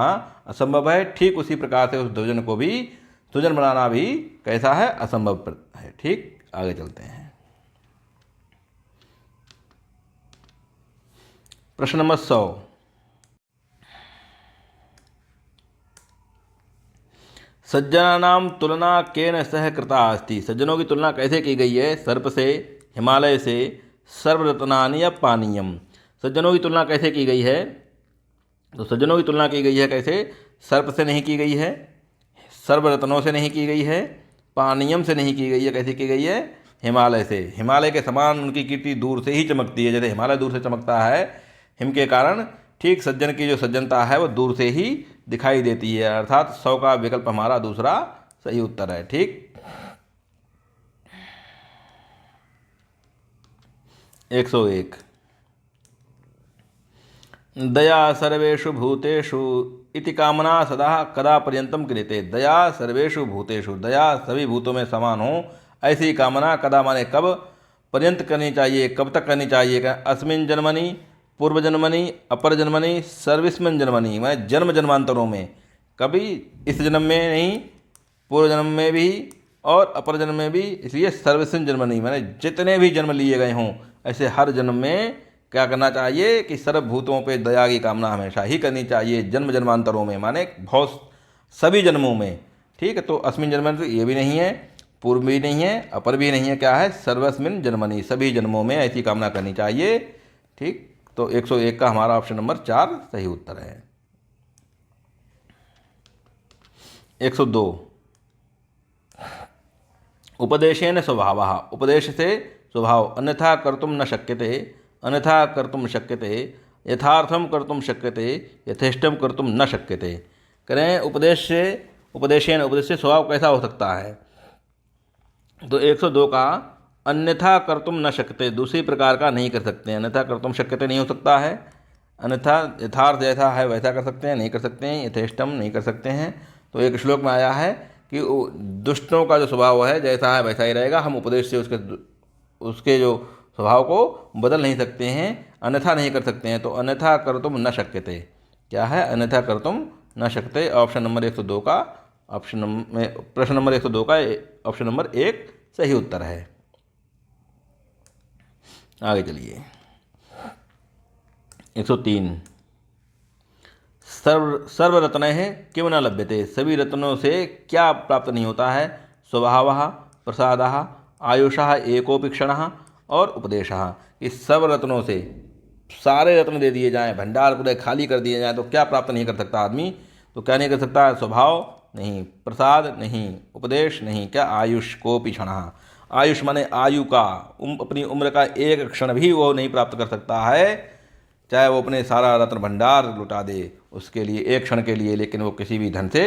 असंभव है। ठीक उसी प्रकार से उस दुर्जन को भी सुजन बनाना भी कैसा है, असंभव है। ठीक, आगे चलते हैं। प्रश्न नंबर 100, सज्जनानां तुलना केन सह कृता अस्ति, सज्जनों की तुलना कैसे की गई है, सर्प से, हिमालय से, सर्वरत्नानि या पानीयम। सज्जनों की तुलना कैसे की गई है, तो सज्जनों की तुलना की गई है कैसे, सर्प से नहीं की गई है, सर्वरत्नों से नहीं की गई है, पानीयम से नहीं की गई है, कैसे की गई है, हिमालय से। हिमालय के समान उनकी कीर्ति दूर से ही चमकती है, जैसे हिमालय दूर से चमकता है हिम के कारण, ठीक सज्जन की जो सज्जनता है वो दूर से ही दिखाई देती है। अर्थात 100 का विकल्प हमारा दूसरा सही उत्तर है। ठीक, 101, दया सर्वेषु भूतेषु इति कामना सदा कदा पर्यंतम क्रियते। दया सर्वेषु भूतेषु, दया सभी भूतों में समान हो ऐसी कामना कदा माने कब, पर्यंत करनी चाहिए, कब तक करनी चाहिए। अस्मिन् जन्मनि, पूर्व जन्मनि, अपर जन्मनि, सर्विस्मिन् जन्मनि, माने जन्म जन्मांतरों में, कभी इस जन्म में नहीं, पूर्व जन्म में भी और अपर जन्म में भी, इसलिए सर्विस्मिन् जन्मनि माने जितने भी जन्म लिए गए हों ऐसे हर जन्म में क्या करना चाहिए कि सर्वभूतों पे दया की कामना हमेशा ही करनी चाहिए, जन्म जन्मांतरों में माने बहुत सभी जन्मों में। ठीक है, तो अस्मिन जन्म तो ये भी नहीं है, पूर्व भी नहीं है, अपर भी नहीं है, क्या है, सर्वस्मिन जन्मनि, सभी जन्मों में ऐसी कामना करनी चाहिए। ठीक, तो 101 का हमारा ऑप्शन नंबर 4 सही उत्तर है। 102, उपदेशेन स्वभावः, उपदेश से स्वभाव, अन्यथा कर्तुम न शक्यते, अन्यथा कर्तुम शक्यते, यथार्थम कर्तुम शक्यते, यथेष्टम कर्तुम न शक्यते। करें उपदेश से, उपदेशेन, उपदेश से स्वभाव कैसा हो सकता है, तो 102 का अन्यथा कर्तुम न शक्यते, दूसरी प्रकार का नहीं कर सकते हैं, अन्यथा कर्तुम शक्यते नहीं हो सकता है, अन्यथा यथार्थ जैसा है वैसा कर सकते हैं, नहीं कर सकते हैं, यथेष्टम नहीं कर सकते हैं। तो एक श्लोक में आया है कि दुष्टों का जो स्वभाव है जैसा है वैसा ही रहेगा, हम उपदेश से उसके जो स्वभाव को बदल नहीं सकते हैं, अन्यथा नहीं कर सकते हैं। तो अन्यथा कर्तुम न शक्यते, क्या है, अन्यथा कर्तुम न शक्यते। ऑप्शन नंबर 102 का ऑप्शन में, प्रश्न नंबर 102 का ऑप्शन नंबर 1 सही उत्तर है। आगे चलिए। 103, सर्वरत्न है किम न लभ्यते, सभी रत्नों से क्या प्राप्त नहीं होता है, स्वभावः, प्रसादः, आयुषः एकोपि क्षणः और उपदेशः, कि सब रत्नों से सारे रत्न दे दिए जाएं, भंडार पूरे खाली कर दिए जाएं, तो क्या प्राप्त नहीं कर सकता आदमी? तो क्या नहीं कर सकता? स्वभाव नहीं, प्रसाद नहीं, उपदेश नहीं, क्या? आयुष कोपि क्षणः, आयुष माने आयु का, अपनी उम्र का एक क्षण भी वो नहीं प्राप्त कर सकता है, चाहे वो अपने सारा रत्न भंडार लुटा दे उसके लिए, एक क्षण के लिए, लेकिन वो किसी भी धन से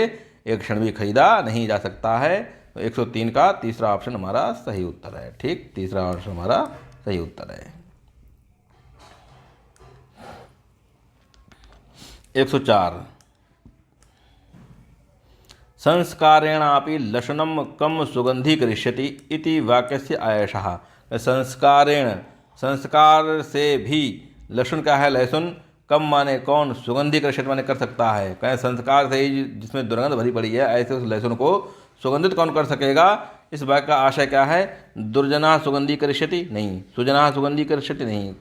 एक क्षण भी खरीदा नहीं जा सकता है। तो 103 का तीसरा ऑप्शन हमारा सही उत्तर है। ठीक, तीसरा ऑप्शन हमारा सही उत्तर है। 104, संस्कारेणापि लशुनं कम सुगंधी करिष्यति इति वाक्यस्य आयशः। संस्कारेण, संस्कार से भी, लशुन क्या है? लहसुन, कम माने कौन, सुगंधी करिष्यति माने कर सकता है। कहें संस्कार से ही जिसमें दुर्गंध भरी पड़ी है, ऐसे उस लहसुन को सुगंधित कौन कर सकेगा? इस वाक्य का आशय क्या है? दुर्जना सुगंधी करिष्यति नहीं, सुजना सुगंधी करिष्यति नहीं,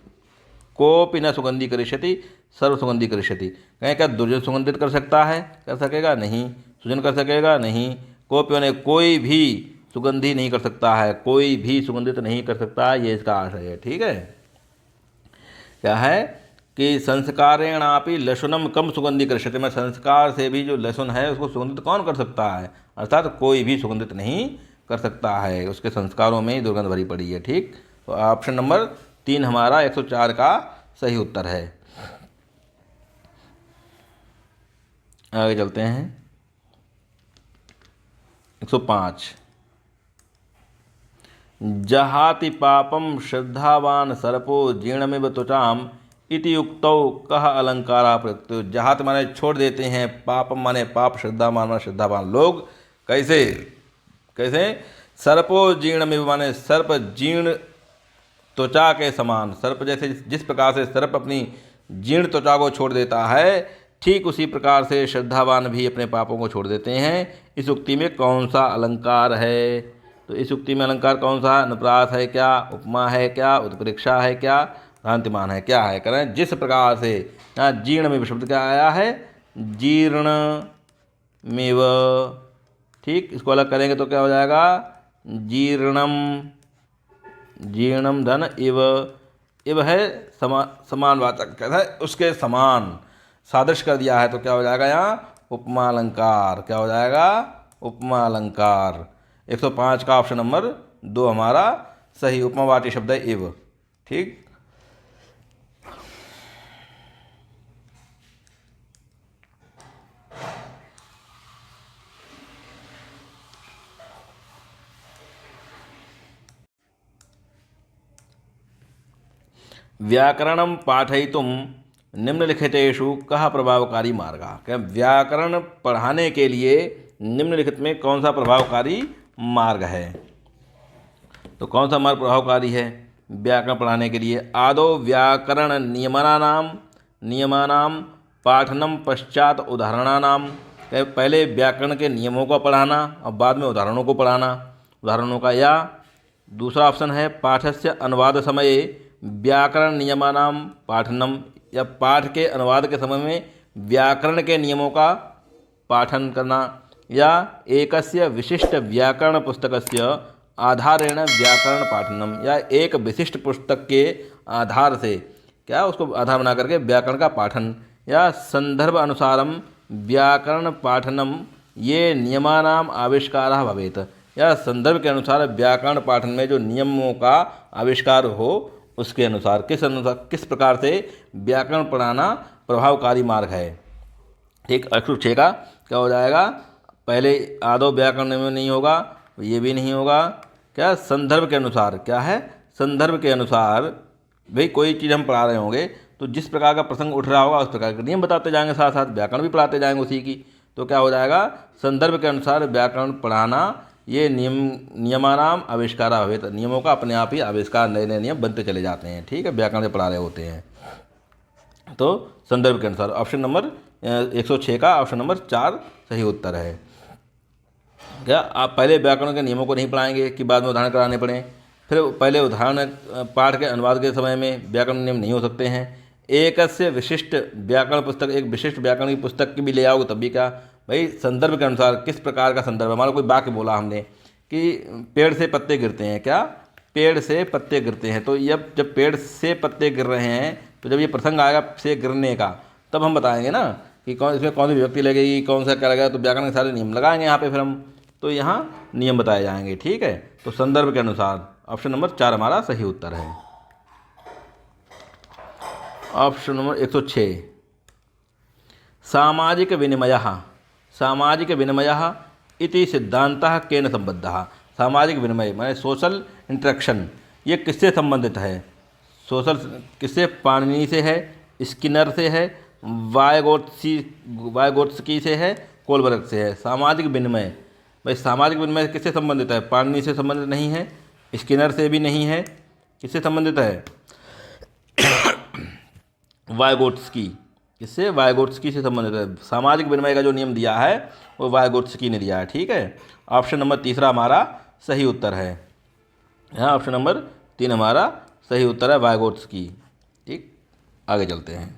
कोपि न सुगंधी करिष्यति सर्व सुगंधी करिष्यति। कहें क्या दुर्जन सुगंधित कर सकता है? कर सकेगा? नहीं। सुजन कर सकेगा? नहीं। कोपि माने कोई भी सुगंधी नहीं कर सकता है, कोई भी सुगंधित नहीं कर सकता है, ये इसका आशय है। ठीक है, क्या है कि संस्कारेणापि लशुनम कम सुगंधी करिष्यति, में संस्कार से भी जो लहसुन है उसको सुगंधित कौन कर सकता है? अर्थात कोई भी सुगंधित नहीं कर सकता है, उसके संस्कारों में ही दुर्गंध भरी पड़ी है। ठीक, तो ऑप्शन नंबर 3 हमारा 104 का सही उत्तर है। आगे चलते हैं। 105, जहाति पापम श्रद्धावान सर्पो जीर्णमिव त्वचाम इति उक्तौ कह अलंकारा प्रयुक्तो। जहात माने छोड़ देते हैं, पापम माने पाप, श्रद्धावान माने श्रद्धावान लोग। कैसे? कैसे? सर्पो जीर्णमिव माने सर्प जीर्ण त्वचा के समान, सर्प जैसे जिस प्रकार से सर्प अपनी जीर्ण त्वचा को छोड़ देता है, ठीक उसी प्रकार से श्रद्धावान भी अपने पापों को छोड़ देते हैं। इस उक्ति में कौन सा अलंकार है? तो इस उक्ति में अलंकार कौन सा? अनुप्रास है क्या? उपमा है क्या? उत्प्रेक्षा है क्या? भ्रांतिमान है क्या? है करें जिस प्रकार से, यहाँ जीर्ण में शब्द क्या आया है? जीर्ण मेव। ठीक, इसको अलग करेंगे तो क्या हो जाएगा? जीर्णम, जीर्णम धन इव, इव है समान वाचक, कहता है उसके समान सादृश्य कर दिया है, तो क्या हो जाएगा यहाँ? उपमा अलंकार। क्या हो जाएगा? उपमा अलंकार। 105 का ऑप्शन नंबर 2 हमारा सही, उपमावाची शब्द है इव। ठीक, व्याकरणं पाठयितुं निम्नलिखितेषु कः प्रभावकारी मार्गः। क्या व्याकरण पढ़ाने के लिए निम्नलिखित में कौन सा प्रभावकारी मार्ग है? तो कौन सा मार्ग प्रभावकारी है व्याकरण पढ़ाने के लिए? आदौ व्याकरण नियमानां पाठनम पश्चात उदाहरणानां। पहले व्याकरण के नियमों को पढ़ाना और बाद में उदाहरणों को पढ़ाना, उदाहरणों का। या दूसरा ऑप्शन है पाठस्य अनुवाद समये व्याकरण नियमानां पाठनम, या पाठ के अनुवाद के समय में व्याकरण के नियमों का पाठन करना। या एकस्य विशिष्ट व्याकरण पुस्तकस्य आधारेण व्याकरण पाठनम, या एक विशिष्ट पुस्तक के आधार से, क्या उसको आधार बना करके व्याकरण का पाठन। या संदर्भ अनुसारम व्याकरण पाठनम ये नियमानाम आविष्कारः भवेत्, या संदर्भ के अनुसार व्याकरण पाठन में जो नियमों का आविष्कार हो उसके अनुसार, किस प्रकार से व्याकरण पढ़ाना प्रभावकारी मार्ग है। ठीक, 106 का क्या हो जाएगा? पहले आदौ व्याकरण में नहीं होगा, ये भी नहीं होगा। क्या? संदर्भ के अनुसार। क्या है? संदर्भ के अनुसार। भाई कोई चीज़ हम पढ़ा रहे होंगे तो जिस प्रकार का प्रसंग उठ रहा होगा उस प्रकार के नियम बताते जाएंगे, साथ साथ व्याकरण भी पढ़ाते जाएंगे उसी की। तो क्या हो जाएगा? संदर्भ के अनुसार व्याकरण पढ़ाना, ये नियमानाम आविष्कारा भवेत्, नियमों का अपने आप ही आविष्कार, नए नए नियम बनते चले जाते हैं। ठीक है, व्याकरण से पढ़ा रहे होते हैं तो संदर्भ के अनुसार। ऑप्शन नंबर 106 का ऑप्शन नंबर 4 सही उत्तर है। क्या आप पहले व्याकरण के नियमों को नहीं पढ़ाएंगे कि बाद में उदाहरण कराने पड़े? फिर पहले उदाहरण पाठ के अनुवाद के समय में व्याकरण नियम नहीं हो सकते हैं। एकस्य विशिष्ट व्याकरण पुस्तक, एक विशिष्ट व्याकरण की पुस्तक की भी ले आओगे तब भी क्या? भाई संदर्भ के अनुसार, किस प्रकार का संदर्भ है। हमारा कोई वाक्य बोला हमने कि पेड़ से पत्ते गिरते हैं, क्या? पेड़ से पत्ते गिरते हैं। तो जब पेड़ से पत्ते गिर रहे हैं तो जब ये प्रसंग आएगा से गिरने का, तब हम बताएंगे ना कि इसमें कौन सी विभक्ति लगेगी, कौन सा क्या लगेगा। तो व्याकरण के सारे नियम लगाएंगे यहाँ पे फिर हम, तो यहाँ नियम बताए जाएंगे। ठीक है, तो संदर्भ के अनुसार ऑप्शन नंबर 4 हमारा सही उत्तर है। ऑप्शन नंबर 106, सामाजिक विनिमयः इति सिद्धांतः केन संबद्धः। सामाजिक विनिमय माने सोशल इंटरेक्शन, ये किससे संबंधित है? सोशल किससे? पाणिनि से है, स्किनर से है, वाइगोत्स्की से है, कोलबर्ग से है। सामाजिक विनिमय, भाई सामाजिक विनिमय किससे संबंधित है? पाणिनि से संबंधित नहीं है, स्किनर से भी नहीं है, किससे संबंधित है? वाइगोत्स्की, किससे? वाइगोत्स्की से संबंधित है। सामाजिक विनिमय का जो नियम दिया है वो वाइगोत्स्की ने दिया है। ठीक है, ऑप्शन नंबर 3 हमारा सही उत्तर है। यहाँ ऑप्शन नंबर 3 हमारा सही उत्तर है, वाइगोत्स्की। ठीक, आगे चलते हैं।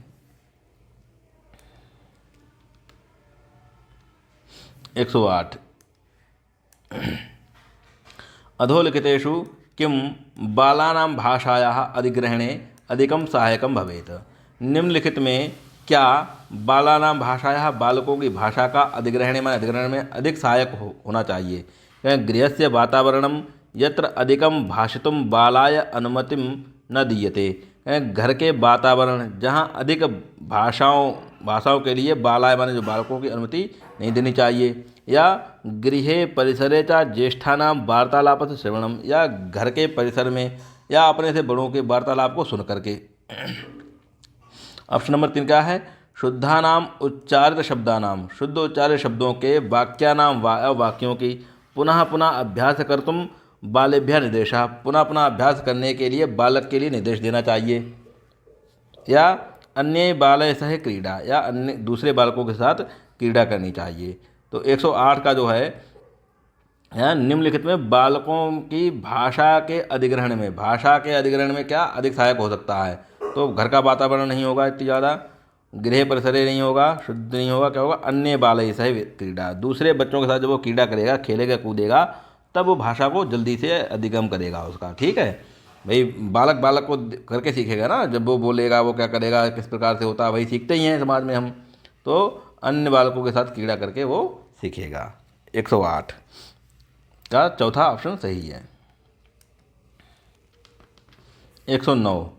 108, अधोलिखितेषु किं बालानां भाषायाः अधिग्रहणे अधिकं सहायकं भवेत्। निम्नलिखित में क्या बालानां भाषायाः बालकों की भाषा का अधिग्रहण में अधिक सहायक होना चाहिए? गृहस्य वातावरणं यत्र अधिकं भाषितुं बालाय अनुमतिं न दीयते। घर के वातावरण जहाँ अधिक भाषाओं के लिए बालाय माने जो बालकों की अनुमति नहीं देनी चाहिए। या गृहे परिसरे च ज्येष्ठानां वार्तालापस्य श्रवणम, या घर के परिसर में या अपने से बड़ों के वार्तालाप को सुन करके। ऑप्शन नंबर 3 क्या है? शुद्धानाम उच्चारित शब्दानाम, शुद्ध उच्चारित शब्दों के वाक्यानां वाक्यों की पुनः पुनः अभ्यास कर्तुम बालेभ्यः निर्देशः, पुनः पुनः अभ्यास करने के लिए बालक के लिए निर्देश देना चाहिए। या अन्य बालय सह क्रीड़ा, या अन्य दूसरे बालकों के साथ क्रीड़ा करनी चाहिए। तो 108 का जो है यहाँ निम्नलिखित में बालकों की भाषा के अधिग्रहण में क्या अधिक सहायक हो सकता है? तो घर का वातावरण नहीं होगा इतनी ज़्यादा, गृह परिसरे नहीं होगा, शुद्ध नहीं होगा, क्या होगा? अन्य बालय सह क्रीड़ा, दूसरे बच्चों के साथ जब वो क्रीड़ा करेगा, खेलेगा कूदेगा, तब वो भाषा को जल्दी से अधिगम करेगा उसका। ठीक है भाई, बालक को करके सीखेगा ना, जब वो बोलेगा, वो क्या करेगा, किस प्रकार से होता है, वही सीखते ही हैं समाज में हम। तो अन्य बालकों के साथ क्रीड़ा करके वो सीखेगा। 108 का चौथा ऑप्शन सही है। 109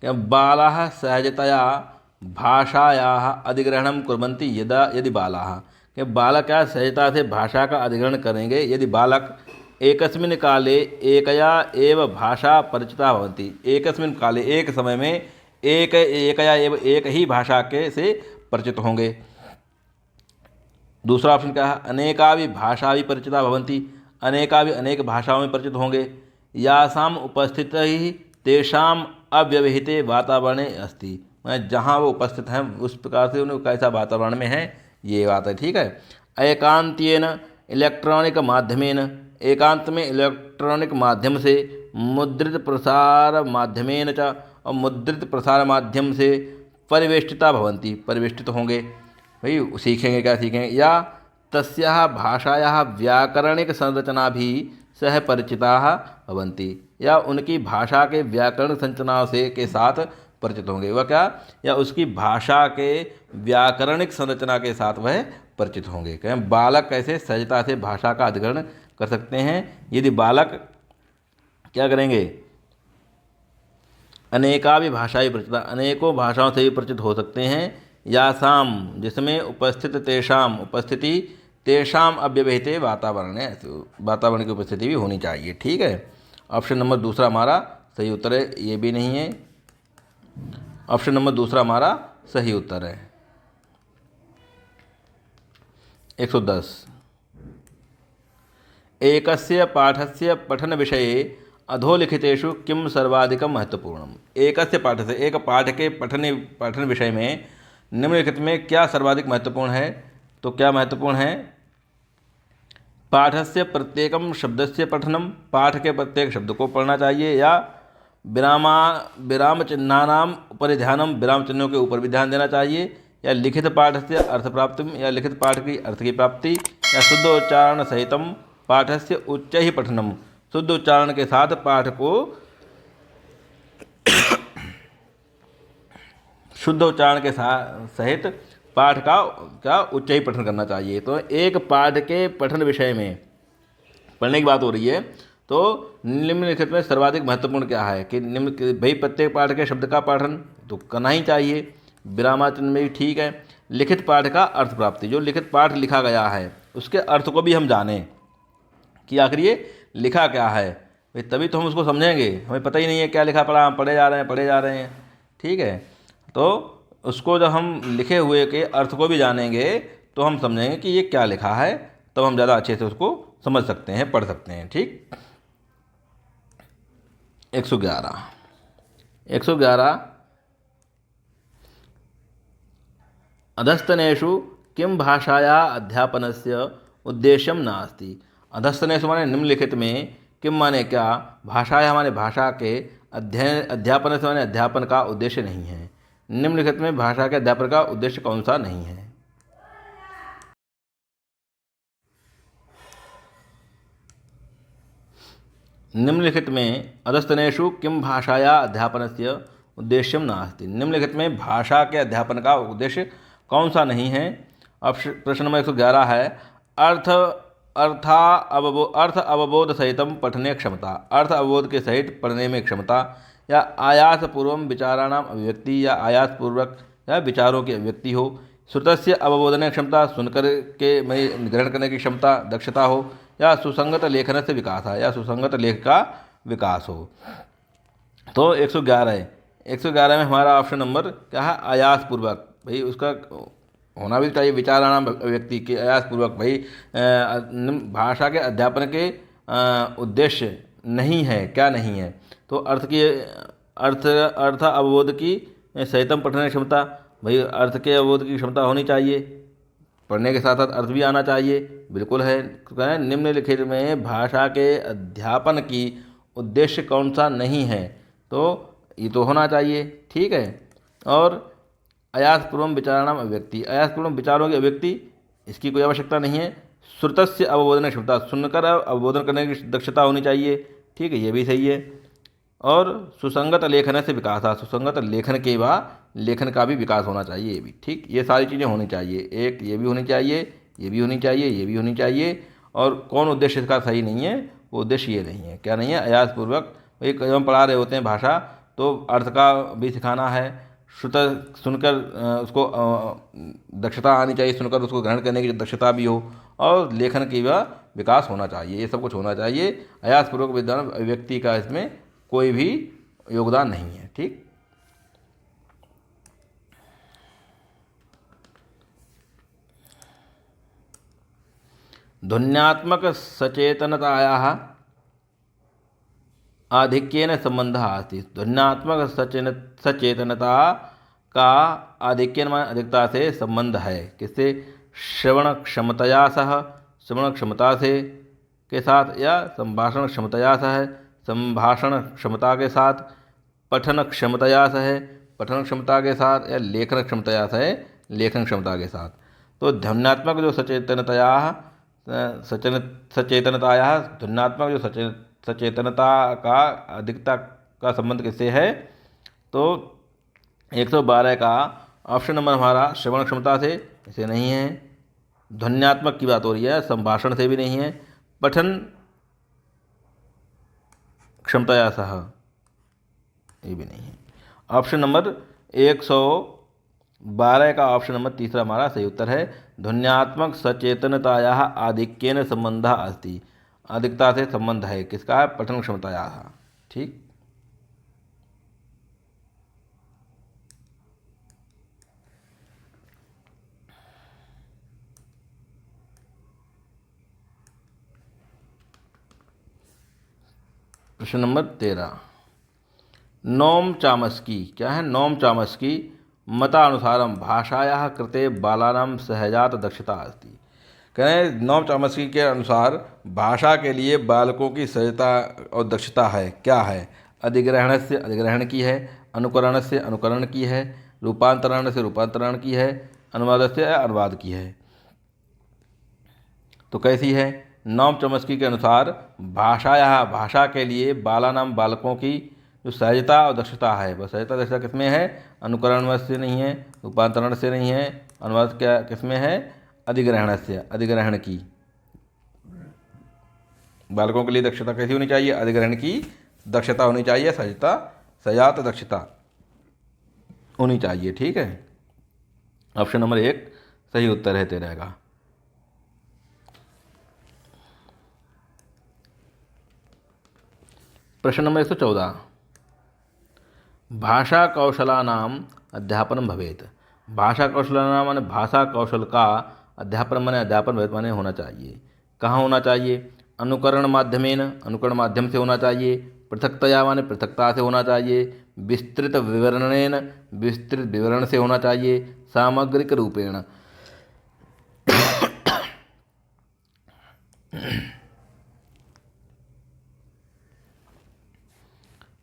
क्या बालाः सहजतया भाषायाः अधिग्रहणं कुर्वन्ति यदि बालाः, कि बालक क्या सहजता से भाषा का अधिग्रहण करेंगे यदि बालक एकस्मिन् काले एकया एव भाषा परिचिता भवन्ति। एकस्मिन् काले, एक समय में एकया एव एक ही भाषा के से परिचित होंगे। दूसरा ऑप्शन क्या है? अनेकाभि भाषाभि परिचिता भवन्ति, अनेक भाषाओं में परिचित होंगे। यासाम उपस्थित ही तेषाम अव्यवहिते वातावरणे अस्ति, जहाँ वो उपस्थित हैं उस प्रकार से उन्हें कैसा वातावरण में है, ये बात है। ठीक है, एकांतेन इलेक्ट्रॉनिक माध्यमेन, एकांत में इलेक्ट्रॉनिक माध्यम से, मुद्रित प्रसार माध्यमेन च, और मुद्रित प्रसार माध्यम से परिवेष्टिता भवन्ति, परिवेष्टित होंगे। भाई सीखेंगे, क्या सीखेंगे? या तस्याः भाषायाः व्याकरणिक संरचना भी सह परिचिताः भवन्ति, या उनकी भाषा के व्याकरण संरचना से के साथ परिचित होंगे। वह क्या? या उसकी भाषा के व्याकरणिक संरचना के साथ वह परिचित होंगे। कहें बालक कैसे सहजता से भाषा का अधिग्रहण कर सकते हैं? यदि बालक क्या करेंगे? अनेकाभि भाषाएं परिचित, अनेकों भाषाओं से भी परिचित हो सकते हैं। यासाम, जिसमें उपस्थित तेषाम, उपस्थिति तेषाम अव्यवहिते वातावरण है, वातावरण की उपस्थिति भी होनी चाहिए। ठीक है, ऑप्शन नंबर दूसरा हमारा सही उत्तर है, ये भी नहीं है। ऑप्शन नंबर दूसरा हमारा सही उत्तर है। 110 एकस्य पाठस्य पठन विषये अधोलिखितेषु किम सर्वाधिकं महत्वपूर्णम्। एकस्य पाठस्य, एक पाठ के पठन विषय में निम्नलिखित में क्या सर्वाधिक महत्वपूर्ण है? तो क्या महत्वपूर्ण है? पाठस्य प्रत्येकम शब्दस्य पठनम, पाठ के प्रत्येक शब्द को पढ़ना चाहिए। या विराम चिन्हानाम उपरि ध्यानम, विराम चिन्हों के ऊपर भी ध्यान देना चाहिए। या लिखित पाठ से अर्थ प्राप्ति, या लिखित पाठ की अर्थ की प्राप्ति। या शुद्ध उच्चारण सहितम पाठस्य उच्च ही पठनम, शुद्ध उच्चारण के साथ पाठ को शुद्ध उच्चारण के सहित पाठ का उच्च ही पठन करना चाहिए। तो एक पाठ के पठन विषय में पढ़ने की बात हो रही है, तो निम्नलिखित में सर्वाधिक महत्वपूर्ण क्या है कि भाई प्रत्येक पाठ के शब्द का पठन तो करना ही चाहिए, विरामाचिन्ह में भी ठीक है। लिखित पाठ का अर्थ प्राप्ति, जो लिखित पाठ लिखा गया है उसके अर्थ को भी हम जानें कि आखिर ये लिखा क्या है, भाई तभी तो हम उसको समझेंगे। हमें पता ही नहीं है क्या लिखा पढ़ा, हम पढ़े जा रहे हैं, ठीक है। तो उसको जब हम लिखे हुए के अर्थ को भी जानेंगे तो हम समझेंगे कि ये क्या लिखा है, तब हम ज़्यादा अच्छे से उसको समझ सकते हैं, पढ़ सकते हैं, ठीक। 111 अधस्तनेषु किं भाषाया अध्यापनस्य उद्देश्यम नास्ति। अधस्तनेषु माने निम्नलिखित में, किम माने क्या, भाषाया माने भाषा के, अध्यापन से माने अध्यापन का उद्देश्य नहीं है। निम्नलिखित में भाषा के अध्यापन का उद्देश्य कौन सा नहीं है। निम्नलिखित में अधस्तनेषु किम भाषाया अध्यापनस्य उद्देश्यम नास्ति। निम्नलिखित में भाषा के अध्यापन का उद्देश्य कौन सा नहीं है। अब प्रश्न नंबर 111 है, अर्थ अवबोध सहितम पठने क्षमता। अर्थ अवबोध के सहित पढ़ने में क्षमता, या आयास पूर्वम विचाराणाम अभिव्यक्ति, या आयास पूर्वक या विचारों की अभिव्यक्ति हो। श्रुतस्य अवबोधन क्षमता, सुनकर के में ग्रहण करने की क्षमता, दक्षता हो, या सुसंगत लेखन से विकास है, या सुसंगत लेख का विकास हो। तो 111 है। 111 में हमारा ऑप्शन नंबर क्या है, आयास पूर्वक। भाई उसका होना भी चाहिए, विचाराणाम व्यक्ति के आयास पूर्वक। भाई भाषा के अध्यापन के उद्देश्य नहीं है, क्या नहीं है, तो अर्थ अवबोध की सहितम पठन क्षमता। भाई अर्थ के अवबोध की क्षमता होनी चाहिए, पढ़ने के साथ साथ अर्थ भी आना चाहिए, बिल्कुल है। निम्नलिखित में भाषा के अध्यापन की उद्देश्य कौन सा नहीं है, तो ये तो होना चाहिए, ठीक है। और अयासपूर्वम विचाराणाम अभिव्यक्ति, अयासपूर्वम विचारों की अभिव्यक्ति, इसकी कोई आवश्यकता नहीं है। श्रुतस्य अवबोधन क्षमता, सुनकर अवबोधन करने की दक्षता होनी चाहिए, ठीक है, ये भी सही है। और सुसंगत लेखन से विकास, सुसंगत लेखन के बाद लेखन का भी विकास होना चाहिए, ये भी ठीक। ये सारी चीज़ें होनी चाहिए, एक ये भी होनी चाहिए, ये भी होनी चाहिए, ये भी होनी चाहिए। और कौन उद्देश्य इसका सही नहीं है, वो उद्देश्य ये नहीं है, क्या नहीं है, अयासपूर्वक। एक जब हम पढ़ा रहे होते हैं भाषा, तो अर्थ का भी सिखाना है, श्रुत सुनकर उसको दक्षता आनी चाहिए, सुनकर उसको ग्रहण करने की दक्षता भी हो, और लेखन की वह विकास होना चाहिए, ये सब कुछ होना चाहिए। अयासपूर्वक विद्वान व्यक्ति का इसमें कोई भी योगदान नहीं है, ठीक। ध्वन्यात्मक सचेतनतायाः आधिक्येन संबंधः अस्ति। ध्वन्यात्मक सचेतनता का आधिक्येन माने अधिकता से संबंध है, किससे, श्रवण क्षमतया सह, श्रवण क्षमता से के साथ, या संभाषण क्षमतया सह, संभाषण क्षमता के साथ, पठन क्षमतया सह, पठन क्षमता के साथ, या लेखन क्षमतया सह, लेखन क्षमता के साथ। तो ध्वन्यात्मक जो सचेतनताया ध्वन्यात्मक जो सचेतनता का अधिकता का संबंध किससे है, तो 112 का ऑप्शन नंबर हमारा श्रवण क्षमता से, इसे नहीं है। ध्वन्यात्मक की बात हो रही है, संभाषण से भी नहीं है। पठन क्षमताया सह, ये भी नहीं है। ऑप्शन नंबर 112 का ऑप्शन नंबर तीसरा हमारा सही उत्तर है। ध्वन्यात्मक सचेतनताया आधिक्येन संबंधः अस्ति, अधिकता से संबंध है, किसका है, पठन क्षमताया, ठीक। प्रश्न नंबर 13, नोम चामस्की, क्या है, नोम चामस्की मतानुसारम भाषायाः कृते बालानां सहजात दक्षता अस्ति। कह रहे हैं नोम चामस्की के अनुसार भाषा के लिए बालकों की सहजता और दक्षता है, क्या है, अधिग्रहण से अधिग्रहण की है, अनुकरण से अनुकरण की है, रूपांतरण से रूपांतरण की है, अनुवाद से अनुवाद की है। तो कैसी है, नॉम चॉम्स्की के अनुसार भाषा के लिए बालानाम बालकों की जो सहजता और दक्षता है, वह सहजता दक्षता किसमें है? अनुकरण से नहीं है, रूपांतरण से नहीं है, अनुवाद क्या किसमें है? अधिग्रहण से, अधिग्रहण की। बालकों के लिए दक्षता कैसी होनी चाहिए? अधिग्रहण की दक्षता होनी चाहिए, सहजता, सजात दक्षता होनी चाहिए। ठीक है, ऑप्शन नंबर 1 सही उत्तर है 13 का। प्रश्न नंबर 114, भाषा कौशलानाम अध्यापन भवेत। भाषा कौशलानाम माने भाषा कौशल का अध्यापन माने अध्यापन भवेत माने होना चाहिए। कहाँ होना चाहिए? अनुकरण माध्यमेन, अनुकरण माध्यम से होना चाहिए। पृथकतया माने पृथकता से होना चाहिए। विस्तृत विवरणेन, विस्तृत विवरण से होना चाहिए। सामग्रिक रूपेण,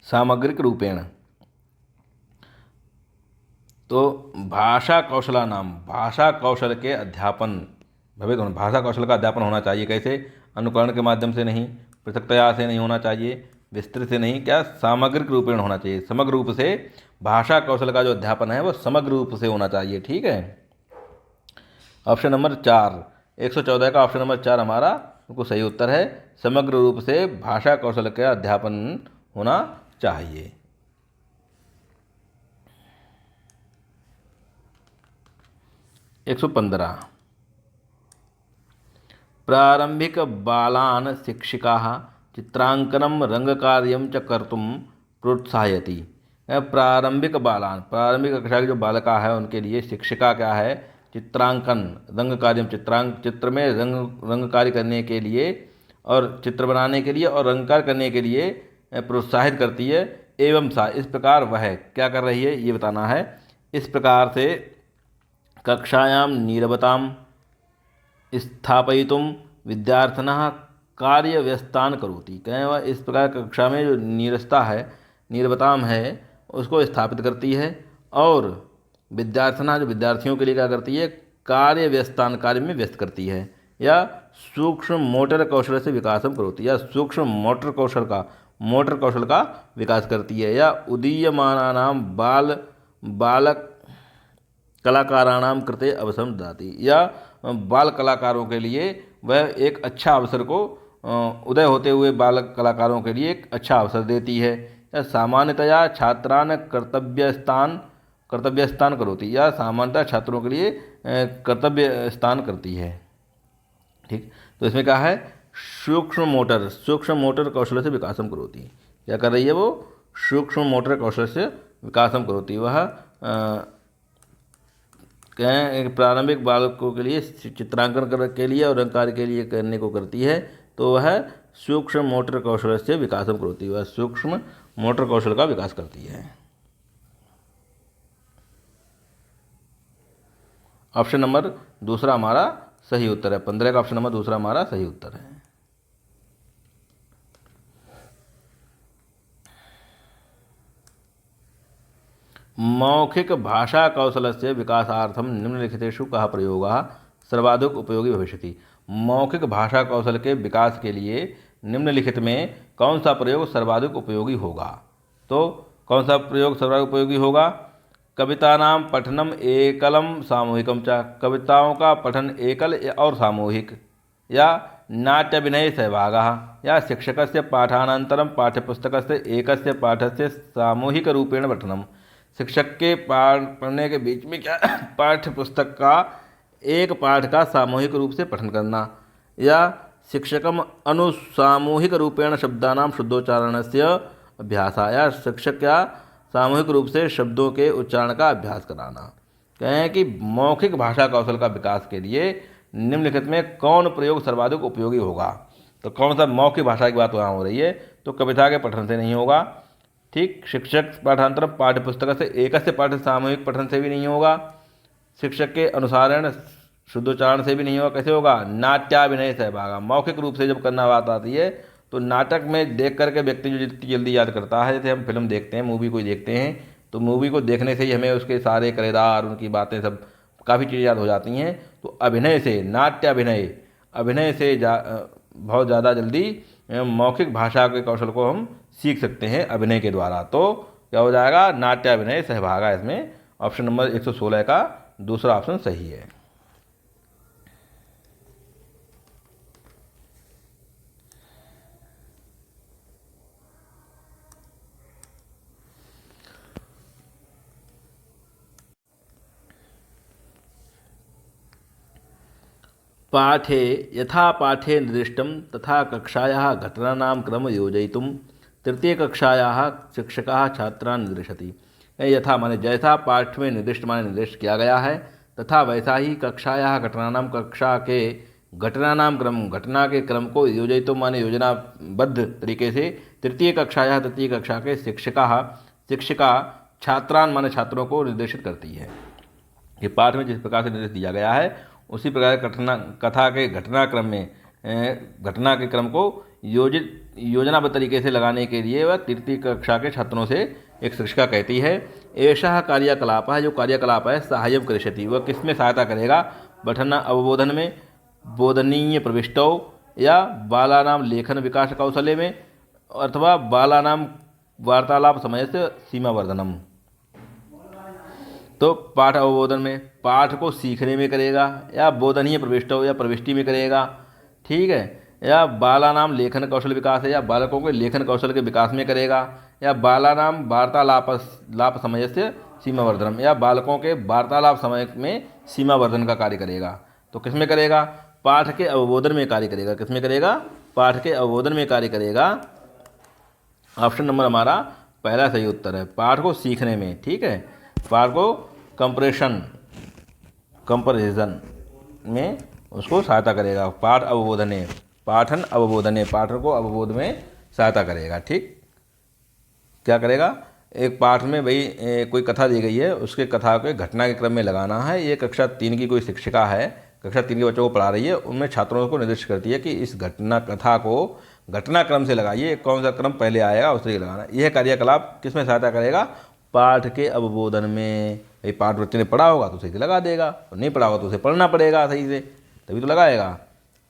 सामग्रिक रूपेण। तो भाषा कौशलानाम, भाषा कौशल के अध्यापन भवेत, भाषा कौशल का अध्यापन होना चाहिए। कैसे? अनुकरण के माध्यम से नहीं, पृथकतया से नहीं होना चाहिए, विस्तृत से नहीं, क्या? सामग्रिक रूपेण होना चाहिए। समग्र रूप से भाषा कौशल का जो अध्यापन है वो समग्र रूप से होना चाहिए। ठीक है, ऑप्शन नंबर 4, 114 का ऑप्शन नंबर 4 हमारा बिल्कुल सही उत्तर है। समग्र रूप से भाषा कौशल का अध्यापन होना चाहिए। एक 115, प्रारंभिक बालान शिक्षिका चित्रांकनम रंगकार्यम च कर्तुम प्रोत्साहयति। प्रारंभिक बालान, प्रारंभिक कक्षा के जो बालिका है उनके लिए शिक्षिका क्या है? चित्रांकन, रंग कार्यम, चित्र में रंग कार्य करने के लिए और चित्र बनाने के लिए और रंग कार्य करने के लिए प्रोत्साहित करती है। एवं सा, इस प्रकार वह क्या कर रही है ये बताना है। इस प्रकार से कक्षायां नीरवतां स्थापयितुं विद्यार्थिनः कार्यव्यस्तान करोति। कहें वह इस प्रकार कक्षा में जो नीरसता है, नीरवताम है, उसको स्थापित करती है और विद्यार्थिना जो विद्यार्थियों के लिए क्या करती है? कार्य व्यस्तान, कार्य में व्यस्त करती है। या सूक्ष्म मोटर कौशल से विकासम करोति, या सूक्ष्म मोटर कौशल का विकास करती है। या उदीयमानानां बालक कलाकाराणाम कृते अवसरम ददाति, या बाल कलाकारों के लिए वह एक अच्छा अवसर को, उदय होते हुए बाल कलाकारों के लिए एक अच्छा अवसर देती है। या सामान्यतया छात्रान कर्तव्य स्थान करोति, या सामान्यतः छात्रों के लिए कर्तव्य स्थान करती है। ठीक, तो इसमें क्या है? सूक्ष्म मोटर कौशल से विकासम करोति। क्या कर रही है वो? सूक्ष्म मोटर कौशल से विकासम करोति। वह कहें प्रारंभिक बालकों के लिए चित्रांकन के लिए और रंगकार्य के लिए करने को करती है, तो वह सूक्ष्म मोटर कौशल से विकासम करोति, वह सूक्ष्म मोटर कौशल का विकास करती है। ऑप्शन नंबर 2 हमारा सही उत्तर है। 15 का ऑप्शन नंबर 2 हमारा सही उत्तर है। मौखिक भाषा कौशलस्य विकासार्थम निम्नलिखितेषु कः प्रयोगः सर्वाधिक उपयोगी भविष्यति। मौखिक भाषा कौशल के विकास के लिए निम्नलिखित में कौन सा प्रयोग सर्वाधिक उपयोगी होगा? तो कौन सा प्रयोग सर्वाधिक उपयोगी होगा? कवितानां पठनम एकलम सामूहिकम च, कविताओं का पठन एकल और सामूहिक। या नाट्याभिनये सहभागः, या शिक्षकस्य पाठानन्तरं पाठ्यपुस्तकस्य एकस्य पाठस्य सामूहिकरूपेण पठनम, शिक्षक के पढ़ने के बीच में क्या पाठ्य पुस्तक का एक पाठ का सामूहिक रूप से पठन करना। या शिक्षकम अनुसामूहिक रूपेण शब्दानां शुद्धोच्चारणस्य अभ्यास, या शिक्षक का सामूहिक रूप से शब्दों के उच्चारण का अभ्यास कराना। कहें कि मौखिक भाषा कौशल का विकास के लिए निम्नलिखित में कौन प्रयोग सर्वाधिक उपयोगी होगा? तो कौन सा मौखिक भाषा की बात वहाँ हो रही है? तो कविता के पठन से नहीं होगा। ठीक, शिक्षक पाठांतर पाठ्यपुस्तक से एकस्य पाठ सामूहिक पठन से भी नहीं होगा। शिक्षक के अनुसारण शुद्धोच्चारण से भी नहीं होगा। कैसे होगा? नाट्याभिनय सहभागा, मौखिक रूप से जब करना बात आती है तो नाटक में देख करके व्यक्ति जो जितनी जल्दी याद करता है, जैसे हम फिल्म देखते हैं, मूवी कोई देखते हैं, तो मूवी को देखने से ही हमें उसके सारे किरदार, उनकी बातें, सब काफ़ी चीज़ें याद हो जाती हैं। तो अभिनय से, नाट्याभिनय, अभिनय से बहुत ज़्यादा जल्दी मौखिक भाषा के कौशल को हम सीख सकते हैं अभिनय के द्वारा। तो क्या हो जाएगा, नाट्याभिनय सहभागा। इसमें ऑप्शन नंबर 116 का दूसरा ऑप्शन सही है। पाठे यथा पाठे निर्दिष्टं तथा कक्षायाः घटनानां क्रम योजयितुं तृतीयकक्षायाः शिक्षकः छात्रान् निर्दिशति। यथा माने जैसा पाठ में निर्दिष्ट माने निर्दिष्ट किया गया है, तथा वैसा ही कक्षायाः घटनानां कक्षा के घटनानां क्रम घटना के क्रम को योजयितुं माने योजनाबद्ध तरीके से तृतीय कक्षा के शिक्षिका छात्रान माने छात्रों को निर्देशित करती है। कि पाठ में जिस प्रकार से निर्देश दिया गया है उसी प्रकार कथा के घटनाक्रम में घटना के क्रम को योजनाबद्ध तरीके से लगाने के लिए वह तृतीय कक्षा के छात्रों से एक शिक्षिका कहती है। ऐसा कार्यकलाप है, जो कार्यकलाप है सहाय्यम करिष्यति, वह किसमें सहायता करेगा, पठन अवबोधन में, बोधनीय प्रविष्टौ या बालानाम लेखन विकास कौशल्य में, अथवा बालानाम वार्तालाप समय से सीमावर्धनम। तो पाठ अवबोधन में, पाठ को सीखने में करेगा, या बोधनीय प्रविष्टो या प्रविष्टि में करेगा, ठीक है, या बालानाम लेखन कौशल विकास है, या बालकों के लेखन कौशल के विकास में करेगा, या बालानाम वार्तालाप समय से सीमावर्धनम, या बालकों के वार्तालाप समय में सीमावर्धन का कार्य करेगा। तो किस में करेगा, पाठ के अवबोधन में कार्य करेगा। किस में करेगा, पाठ के अवबोधन में कार्य करेगा। ऑप्शन नंबर हमारा पहला सही उत्तर है, पाठ को सीखने में, ठीक है, पाठ को कंपरिजन में उसको सहायता करेगा। पाठन अवबोधने, पाठ को अवबोध में सहायता करेगा। ठीक, क्या करेगा, एक पाठ में भाई कोई कथा दी गई है, उसके कथा को घटना के क्रम में लगाना है। ये कक्षा 3 की कोई शिक्षिका है, कक्षा 3 के बच्चों को पढ़ा रही है, उनमें छात्रों को निर्देशित करती है कि इस कथा को घटनाक्रम से लगाइए, कौन सा क्रम पहले आएगा उस तरीके लगाना। यह कार्यकलाप किस में सहायता करेगा, पाठ के अवबोधन में। भाई पाठ बच्चे ने पढ़ा होगा तो सही से लगा देगा, और नहीं पढ़ा होगा तो उसे पढ़ना पड़ेगा सही से, तभी तो लगाएगा।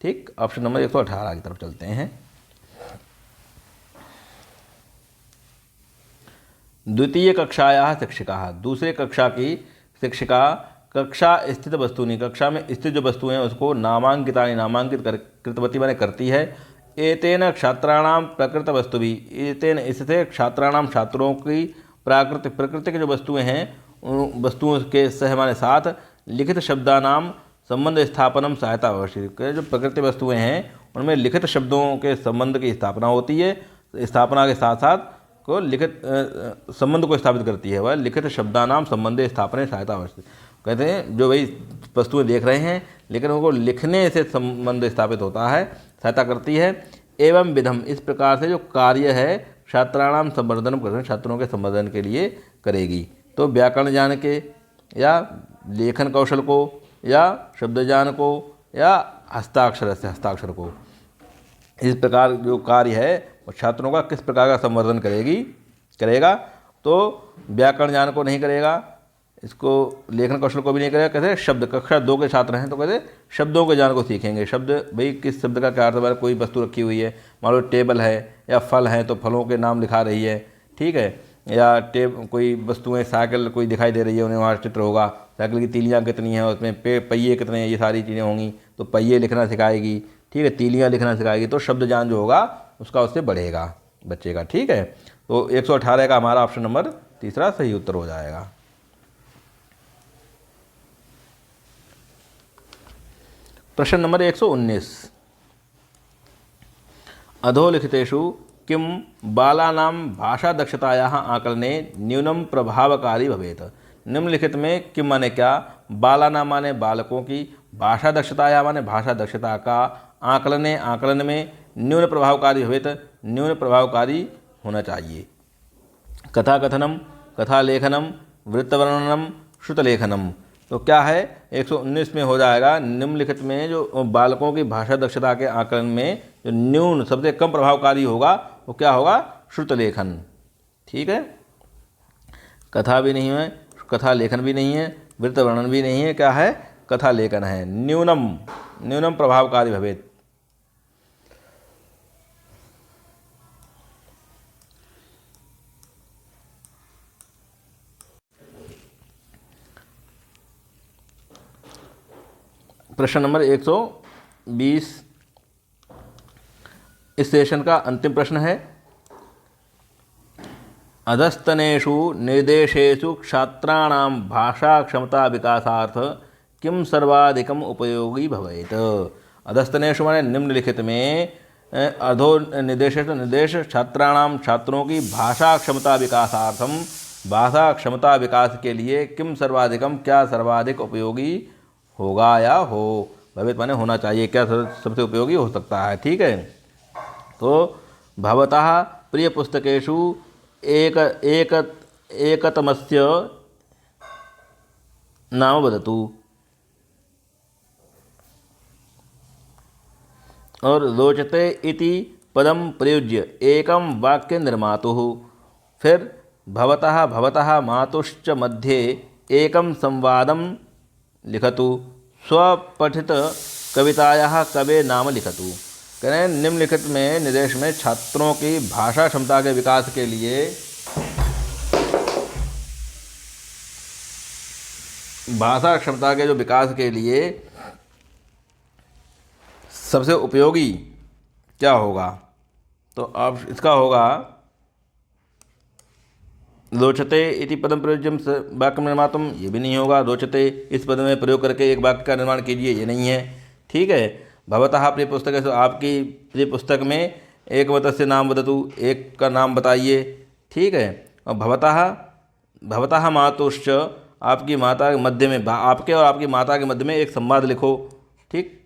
ठीक, ऑप्शन नंबर 118 की तरफ चलते हैं। द्वितीय कक्षायाः शिक्षिका, दूसरे कक्षा की शिक्षिका कक्षा स्थित वस्तूनि, कक्षा में स्थित जो वस्तुएं हैं उसको नामांकित कृतवती माने करती है। एतेन छात्राणाम प्रकृत वस्तु भी, एतेन इससे छात्राणाम छात्रों की प्रकृति की जो वस्तुएं हैं उन वस्तुओं के सह माने साथ लिखित शब्दानाम संबंध स्थापनम सहायता अवश्य। जो प्रकृति वस्तुएं हैं उनमें लिखित शब्दों के संबंध की स्थापना होती है, स्थापना के साथ साथ को लिखित संबंध को स्थापित करती है, वह लिखित शब्दानाम संबंध स्थापना सहायता अवश्य। कहते हैं जो भाई वस्तुएं देख रहे हैं लेकिन उनको लिखने से संबंध स्थापित होता है, सहायता करती है। एवं विधम, इस प्रकार से जो कार्य है छात्राणाम संवर्धन कर, छात्रों के संवर्धन के लिए करेगी। तो व्याकरण ज्ञान के या लेखन कौशल को या शब्द ज्ञान को या हस्ताक्षर को, इस प्रकार जो कार्य है वो छात्रों का किस प्रकार का संवर्धन करेगा। तो व्याकरण ज्ञान को नहीं करेगा, इसको लेखन कौशल को भी नहीं करेगा। कैसे, शब्द, कक्षा 2 के छात्र हैं तो कैसे शब्दों के ज्ञान को सीखेंगे। शब्द, भाई किस शब्द का क्या अर्थ है, कोई वस्तु रखी हुई है, मान लो टेबल है या फल है तो फलों के नाम लिखा रही है, ठीक है, या कोई वस्तुएं, साइकिल कोई दिखाई दे रही है, उन्हें वहाँ चित्र होगा, साइकिल की तीलियाँ कितनी हैं, उसमें पहिए कितने हैं, ये सारी चीज़ें होंगी तो पहिए लिखना सिखाएगी, ठीक है, तीलियाँ लिखना सिखाएगी। तो शब्द ज्ञान जो होगा उसका उससे बढ़ेगा बच्चे का। ठीक है, तो 118 का हमारा ऑप्शन नंबर तीसरा सही उत्तर हो जाएगा। प्रश्न नंबर 119, अधोलिखितेषु किं बालानां भाषा दक्षतायाः आकलने न्यूनम प्रभावकारी भवेत। निम्नलिखित में किम माने क्या, बालानां माने बालकों की, भाषा दक्षतायाः माने भाषा दक्षता का, आकलन में न्यून प्रभावकारी भवेत, न्यून प्रभावकारी होना चाहिए। कथा कथनम, कथा लेखनम, वृत्तवर्णनम, श्रुतलेखनम। तो क्या है, 119 में हो जाएगा निम्नलिखित में जो बालकों की भाषा दक्षता के आकलन में जो न्यून सबसे कम प्रभावकारी होगा वो क्या होगा, श्रुतलेखन। ठीक है, कथा भी नहीं है, कथा लेखन भी नहीं है, वृत्तवर्णन भी नहीं है, क्या है, कथा लेखन है। न्यूनम प्रभावकारी भवेत। प्रश्न नंबर 120 इस सेशन का अंतिम प्रश्न है। अधस्तनेषु निर्देशेषु छात्राणां भाषा क्षमता विकासार्थ किम सर्वाधिकम उपयोगी भवेत। अधस्तनेषु माने निम्नलिखित में अधो निर्देश छात्राणाम छात्रों की भाषा क्षमता विकासार्थम भाषा क्षमता विकास के लिए किम सर्वाधिकम क्या सर्वाधिक उपयोगी होगा या हो भवेत माने होना चाहिए, क्या सबसे उपयोगी हो सकता है। ठीक है, तो भवतः प्रिय पुस्तकेषु एकतमस्य नाम वदतु और रोचते इति पदम प्रयुज्य एकं वाक्य निर्मातुः। फिर भवतः मातुश्च मध्ये एकं संवादं लिखतु। स्वपठित कवितायाः कवे नाम लिखतु। करें निम्नलिखित में निर्देश में छात्रों की भाषा क्षमता के विकास के लिए भाषा क्षमता के जो विकास के लिए सबसे उपयोगी क्या होगा, तो अब इसका होगा रोचते इति पदम प्रयोज्यम वाक्य निर्मातुम, ये भी नहीं होगा। रोचते इस पद में प्रयोग करके एक वाक्य का निर्माण कीजिए, ये नहीं है। ठीक है, भवतः प्रिय पुस्तक है, तो आपकी प्रिय पुस्तक में एक वतस्य नाम वदतु, एक का नाम बताइए। ठीक है, और भवतः मातुश्च आपकी माता के मध्य में आपके और आपकी माता के मध्य में एक संवाद लिखो। ठीक,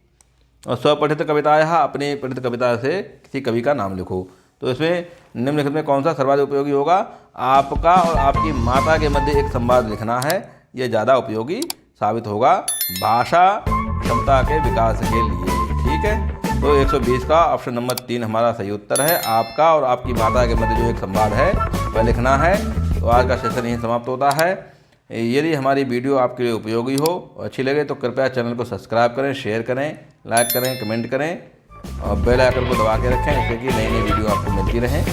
और स्वपठित कवितायाः अपनी पठित कविता से किसी कवि का नाम लिखो। तो इसमें निम्नलिखित में कौन सा सर्वाधिक उपयोगी होगा, आपका और आपकी माता के मध्य एक संवाद लिखना है, यह ज़्यादा उपयोगी साबित होगा भाषा क्षमता के विकास के लिए। ठीक है, तो 120 का ऑप्शन नंबर 3 हमारा सही उत्तर है। आपका और आपकी माता के मध्य जो एक संवाद है वह लिखना है। तो आज का सेशन यहीं समाप्त होता है। यदि हमारी वीडियो आपके लिए उपयोगी हो और अच्छी लगे तो कृपया चैनल को सब्सक्राइब करें, शेयर करें, लाइक करें, कमेंट करें और बेल आइकन को दबा के रखें, जिससे कि नई नई वीडियो आपको मिलती रहें।